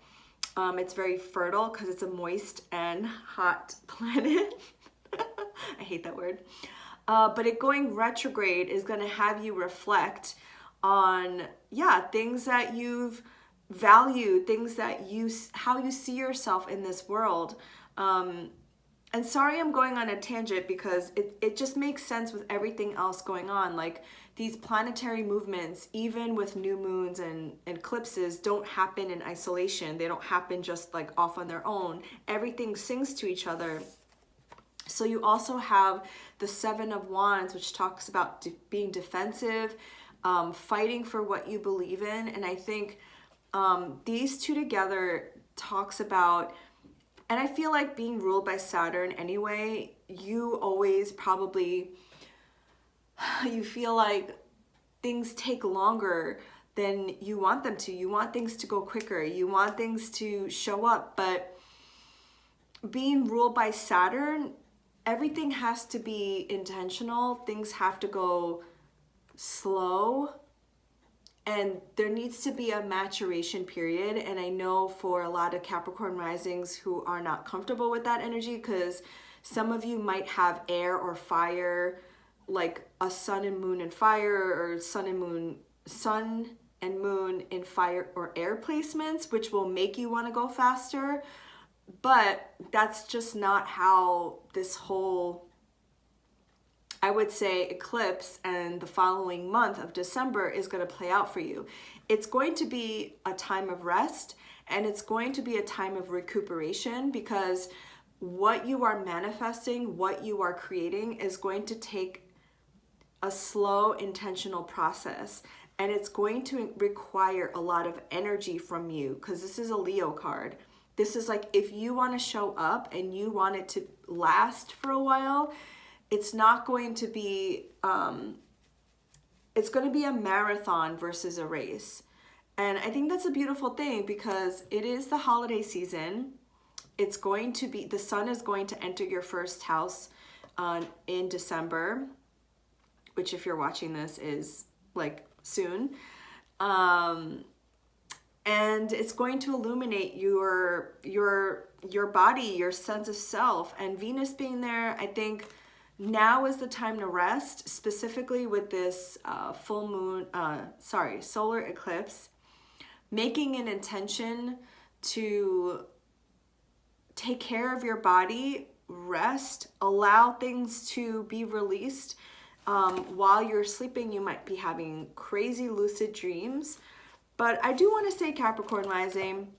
It's very fertile because it's a moist and hot planet. I hate that word. But it going retrograde is going to have you reflect on, things that you've valued, things that how you see yourself in this world. And sorry I'm going on a tangent because it just makes sense with everything else going on. Like these planetary movements, even with new moons and eclipses, don't happen in isolation. They don't happen just like off on their own. Everything syncs to each other. So you also have the Seven of Wands, which talks about being defensive, fighting for what you believe in. And I think these two together talks about, and I feel like being ruled by Saturn anyway, you always probably, you feel like things take longer than you want them to. You want things to go quicker. You want things to show up. But being ruled by Saturn, everything has to be intentional. Things have to go slow. And there needs to be a maturation period. And I know for a lot of Capricorn risings who are not comfortable with that energy, because some of you might have air or fire, like a sun and moon in fire, or sun and moon in fire or air placements, which will make you want to go faster. But that's just not how this whole, I would say, eclipse and the following month of December is going to play out for you. It's going to be a time of rest, and it's going to be a time of recuperation, because what you are manifesting, what you are creating, is going to take a slow, intentional process. And it's going to require a lot of energy from you, because this is a Leo card. This is like, if you want to show up and you want it to last for a while, it's not going to be, it's going to be a marathon versus a race. And I think that's a beautiful thing, because it is the holiday season. It's going to be, the sun is going to enter your first house in December, which if you're watching this is like soon. And it's going to illuminate your body, your sense of self. And Venus being there, I think now is the time to rest, specifically with this solar eclipse, making an intention to take care of your body, rest, allow things to be released. While you're sleeping, you might be having crazy lucid dreams. But I do want to say, Capricorn rising,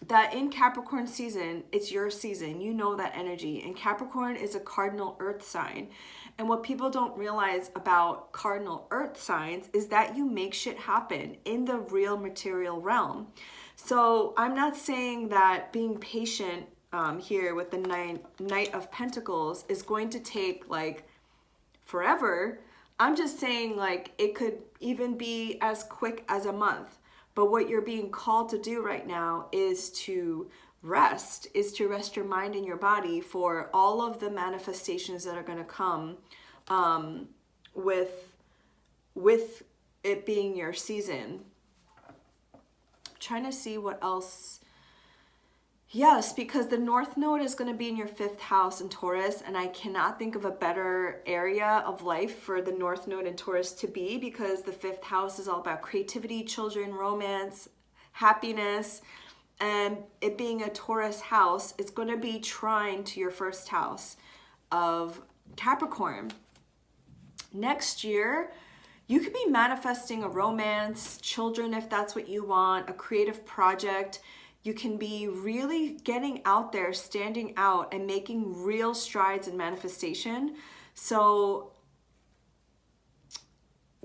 that in Capricorn season, it's your season. You know that energy. And Capricorn is a cardinal earth sign. And what people don't realize about cardinal earth signs is that you make shit happen in the real material realm. So I'm not saying that being patient here with the Knight of Pentacles is going to take like forever. I'm just saying, like, it could even be as quick as a month. But what you're being called to do right now is to rest your mind and your body for all of the manifestations that are going to come with it being your season. I'm trying to see what else. Yes, because the North Node is going to be in your 5th house in Taurus, and I cannot think of a better area of life for the North Node in Taurus to be, because the 5th house is all about creativity, children, romance, happiness, and it being a Taurus house, it's going to be trine to your 1st house of Capricorn. Next year, you could be manifesting a romance, children if that's what you want, a creative project. You can be really getting out there, standing out, and making real strides in manifestation. So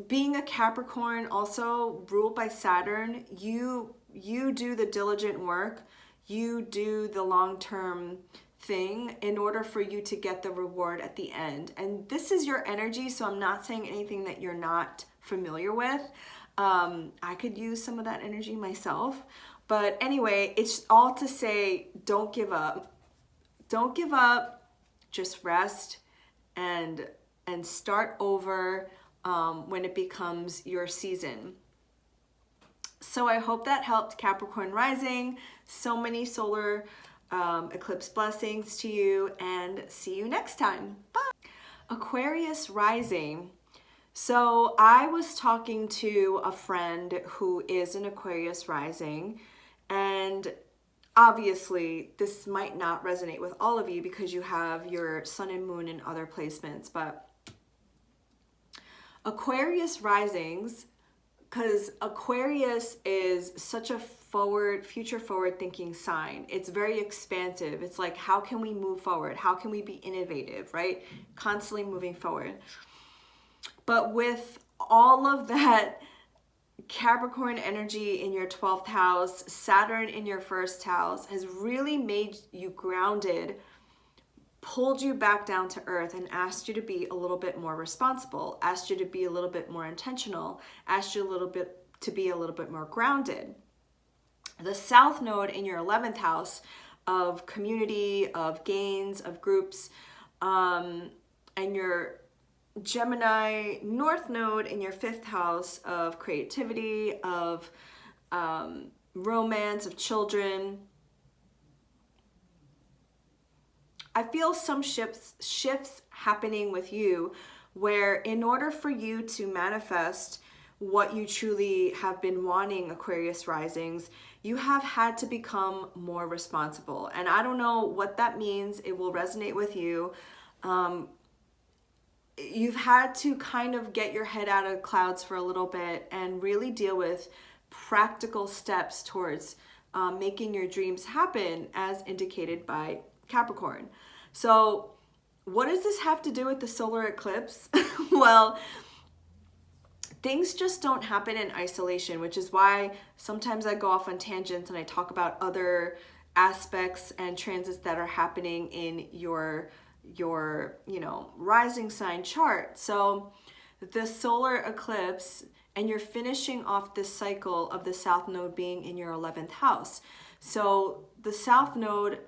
being a Capricorn, also ruled by Saturn, you do the diligent work. You do the long-term thing in order for you to get the reward at the end. And this is your energy, so I'm not saying anything that you're not familiar with. I could use some of that energy myself. But anyway, it's all to say, don't give up. Don't give up. Just rest and start over when it becomes your season. So I hope that helped, Capricorn rising. So many solar eclipse blessings to you, and see you next time. Bye. Aquarius rising. So I was talking to a friend who is an Aquarius rising, and obviously this might not resonate with all of you because you have your sun and moon in other placements, but Aquarius risings because Aquarius is such a future forward thinking sign. It's very expansive. It's like, how can we move forward? How can we be innovative, right? Constantly moving forward. But with all of that Capricorn energy in your 12th house, Saturn in your first house has really made you grounded, pulled you back down to earth, and asked you to be a little bit more responsible, asked you to be a little bit more intentional, asked you to be a little bit more grounded. The South Node in your 11th house of community, of gains, of groups, and your Gemini North Node in your 5th house of creativity, of romance, of children. I feel some shifts happening with you where in order for you to manifest what you truly have been wanting, Aquarius risings, you have had to become more responsible. And I don't know what that means. It will resonate with you. You've had to kind of get your head out of the clouds for a little bit and really deal with practical steps towards making your dreams happen, as indicated by Capricorn. So what does this have to do with the solar eclipse? Well, things just don't happen in isolation, which is why sometimes I go off on tangents and I talk about other aspects and transits that are happening in your rising sign chart. So the solar eclipse, and you're finishing off this cycle of the South Node being in your 11th house. So the South Node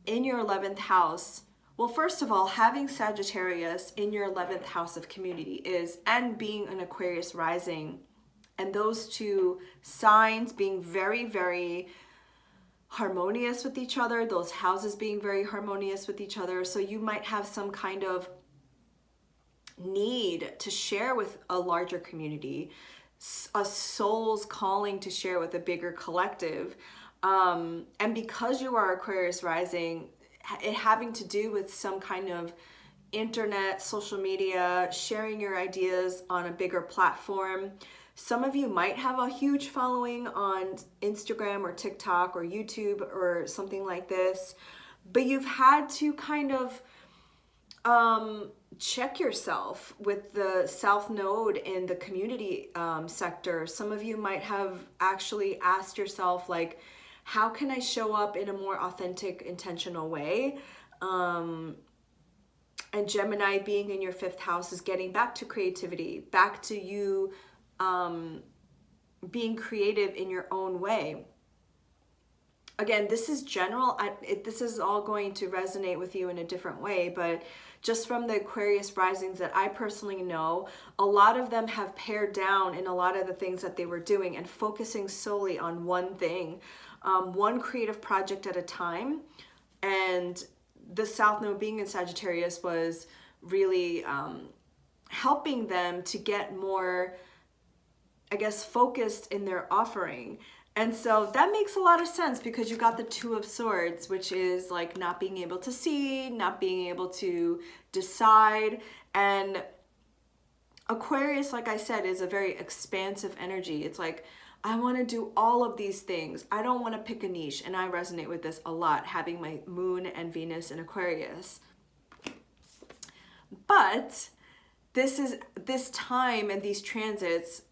in your 11th house, well, first of all, having Sagittarius in your 11th house of community and being an Aquarius rising, and those two signs being very, very harmonious with each other, those houses being very harmonious with each other. So you might have some kind of need to share with a larger community, a soul's calling to share with a bigger collective. And because you are Aquarius rising, it having to do with some kind of internet, social media, sharing your ideas on a bigger platform. Some of you might have a huge following on Instagram or TikTok or YouTube or something like this, but you've had to kind of check yourself with the South Node in the community sector. Some of you might have actually asked yourself, like, how can I show up in a more authentic, intentional way? And Gemini being in your 5th house is getting back to creativity, back to you being creative in your own way. Again, this is general. This is all going to resonate with you in a different way, but just from the Aquarius risings that I personally know, a lot of them have pared down in a lot of the things that they were doing and focusing solely on one thing, one creative project at a time. And the South Node being in Sagittarius was really helping them to get more, I guess, focused in their offering. And so that makes a lot of sense because you got the Two of Swords, which is like not being able to see, not being able to decide. And Aquarius, like I said, is a very expansive energy. It's like, I want to do all of these things. I don't want to pick a niche. And I resonate with this a lot, having my Moon and Venus in Aquarius. But this time and these transits,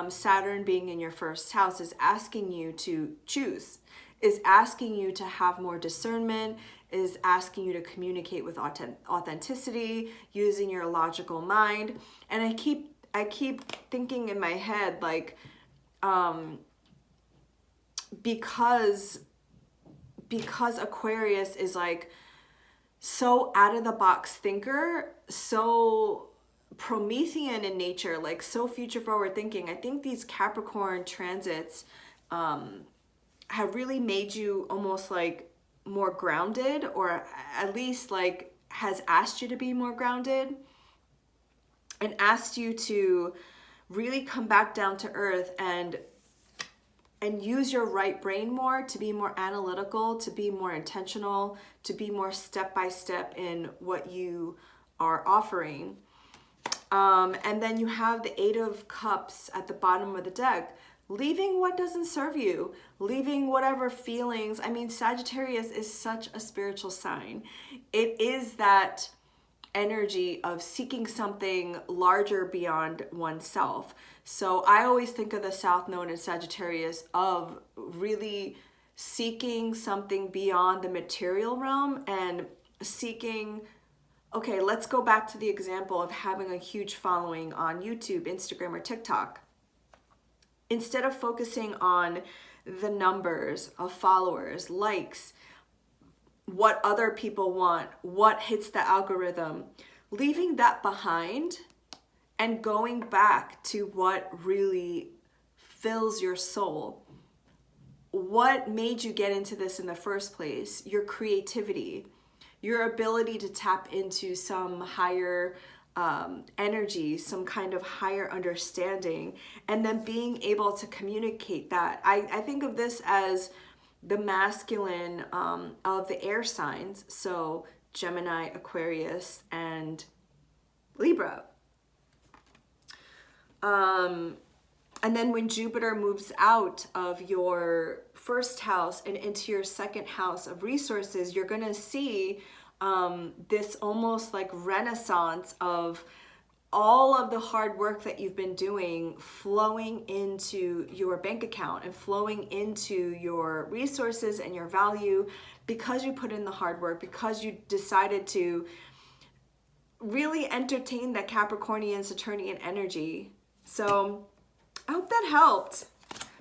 Saturn being in your first house, is asking you to choose, is asking you to have more discernment, is asking you to communicate with authenticity, using your logical mind. And I keep thinking in my head, like, because Aquarius is like so out of the box thinker, so Promethean in nature, like so future forward thinking. I think these Capricorn transits have really made you almost like more grounded, or at least like has asked you to be more grounded and asked you to really come back down to earth and use your right brain more, to be more analytical, to be more intentional, to be more step by step in what you are offering. And then you have the Eight of Cups at the bottom of the deck. Leaving what doesn't serve you, leaving whatever feelings. I mean, Sagittarius is such a spiritual sign. It is that energy of seeking something larger beyond oneself. So I always think of the South Node in Sagittarius of really seeking something beyond the material realm and seeking, okay, let's go back to the example of having a huge following on YouTube, Instagram, or TikTok. Instead of focusing on the numbers of followers, likes, what other people want, what hits the algorithm, leaving that behind and going back to what really fills your soul. What made you get into this in the first place? Your creativity, your ability to tap into some higher energy, some kind of higher understanding, and then being able to communicate that. I think of this as the masculine of the air signs, so Gemini, Aquarius, and Libra. And then when Jupiter moves out of your first house and into your second house of resources, you're going to see this almost like renaissance of all of the hard work that you've been doing flowing into your bank account and flowing into your resources and your value because you put in the hard work, because you decided to really entertain that Capricornian, Saturnian energy. So I hope that helped,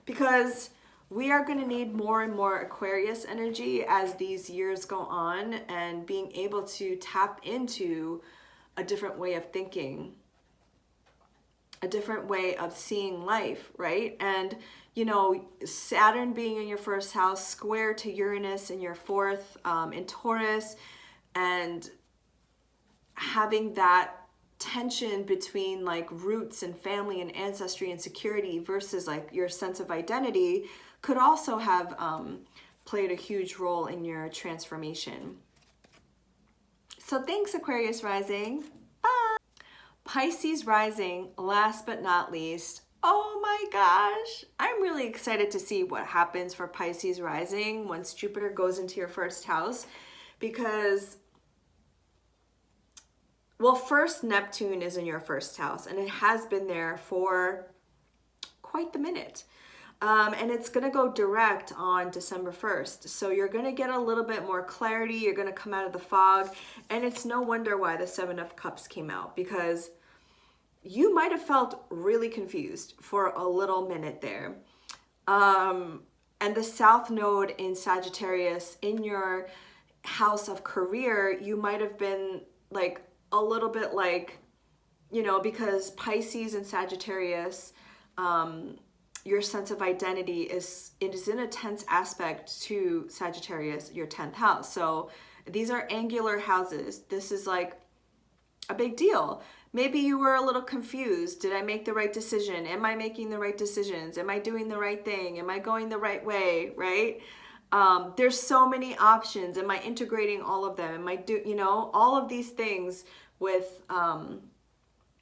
because we are going to need more and more Aquarius energy as these years go on, and being able to tap into a different way of thinking, a different way of seeing life, right? And, you know, Saturn being in your first house, square to Uranus in your fourth, in Taurus, and having that tension between like roots and family and ancestry and security versus like your sense of identity could also have played a huge role in your transformation. So thanks, Aquarius rising. Bye. Pisces rising, last but not least. Oh my gosh, I'm really excited to see what happens for Pisces rising once Jupiter goes into your first house, because, well, first, Neptune is in your first house, and it has been there for quite the minute. And it's going to go direct on December 1st. So you're going to get a little bit more clarity. You're going to come out of the fog. And it's no wonder why the Seven of Cups came out, because you might have felt really confused for a little minute there. And the South Node in Sagittarius in your house of career, you might have been like a little bit like, you know, because Pisces and Sagittarius, your sense of identity is in a tense aspect to Sagittarius, your 10th house. So these are angular houses. This is like a big deal. Maybe you were a little confused. Did I make the right decision? Am I making the right decisions? Am I doing the right thing? Am I going the right way? Right? There's so many options. Am I integrating all of them? Am I all of these things with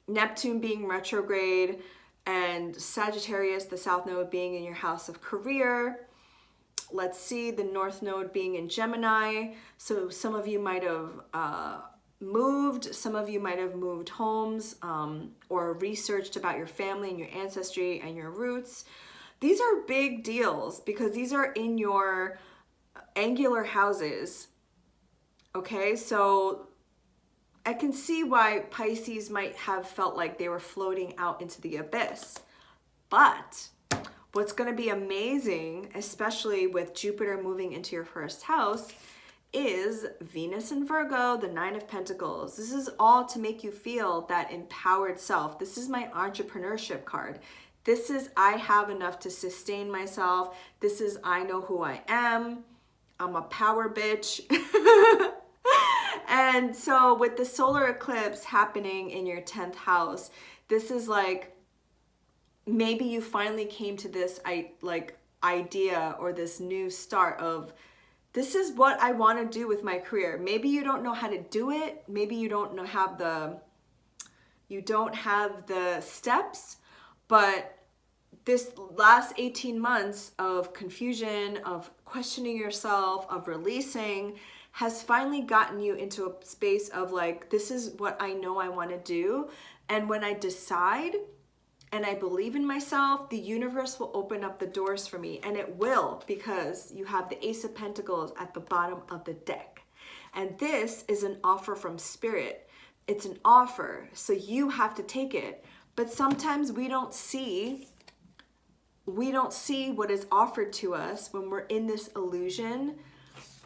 Neptune being retrograde and Sagittarius, the South Node, being in your house of career. Let's see, the North Node being in Gemini. So some of you might have moved, some of you might have moved homes, or researched about your family and your ancestry and your roots. These are big deals because these are in your angular houses. Okay, so I can see why Pisces might have felt like they were floating out into the abyss. But what's going to be amazing, especially with Jupiter moving into your first house, is Venus in Virgo, the Nine of Pentacles. This is all to make you feel that empowered self. This is my entrepreneurship card. This is I have enough to sustain myself. This is I know who I am. I'm a power bitch. And so with the solar eclipse happening in your 10th house, this is like, maybe you finally came to this idea or this new start of, this is what I want to do with my career. Maybe you don't know how to do it. Maybe you don't have you don't have the steps, but this last 18 months of confusion, of questioning yourself, of releasing, has finally gotten you into a space of like, this is what I know I want to do. And when I decide and I believe in myself, the universe will open up the doors for me. And it will, because you have the Ace of Pentacles at the bottom of the deck. And this is an offer from Spirit. It's an offer, so you have to take it. But sometimes we don't see what is offered to us when we're in this illusion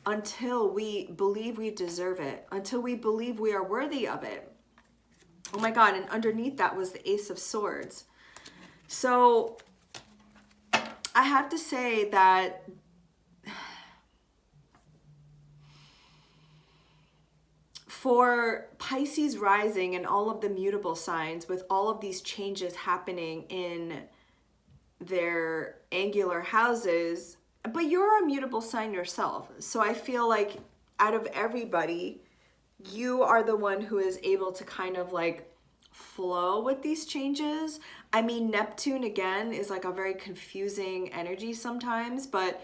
until we believe we deserve it, until we believe we are worthy of it. Oh my God, and underneath that was the Ace of Swords. So I have to say that for Pisces rising and all of the mutable signs, with all of these changes happening in their angular houses, but you're a mutable sign yourself. So I feel like out of everybody, you are the one who is able to kind of like flow with these changes. I mean, Neptune again is like a very confusing energy sometimes, but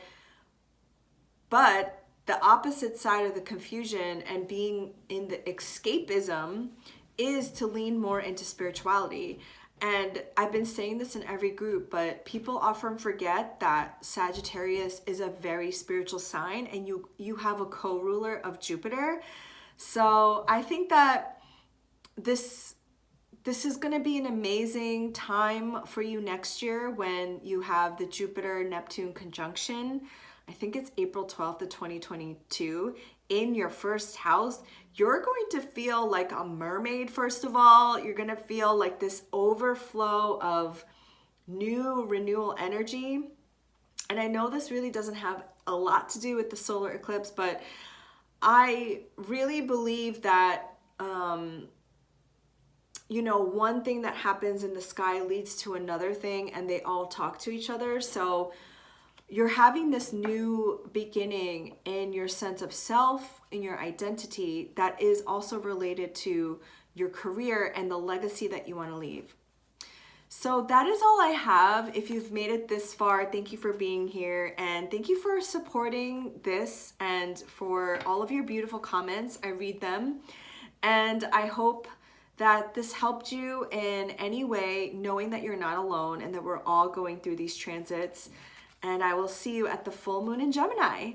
the opposite side of the confusion and being in the escapism is to lean more into spirituality. And I've been saying this in every group, but people often forget that Sagittarius is a very spiritual sign, and you have a co-ruler of Jupiter. So I think that this is going to be an amazing time for you next year when you have the Jupiter-Neptune conjunction. I think it's April 12th of 2022 in your first house. You're going to feel like a mermaid, first of all. You're going to feel like this overflow of new renewal energy. And I know this really doesn't have a lot to do with the solar eclipse, but I really believe that, you know, one thing that happens in the sky leads to another thing, and they all talk to each other. So you're having this new beginning in your sense of self, in your identity, that is also related to your career and the legacy that you want to leave. So that is all I have. If you've made it this far, thank you for being here, and thank you for supporting this and for all of your beautiful comments. I read them, and I hope that this helped you in any way, knowing that you're not alone and that we're all going through these transits. And I will see you at the full moon in Gemini.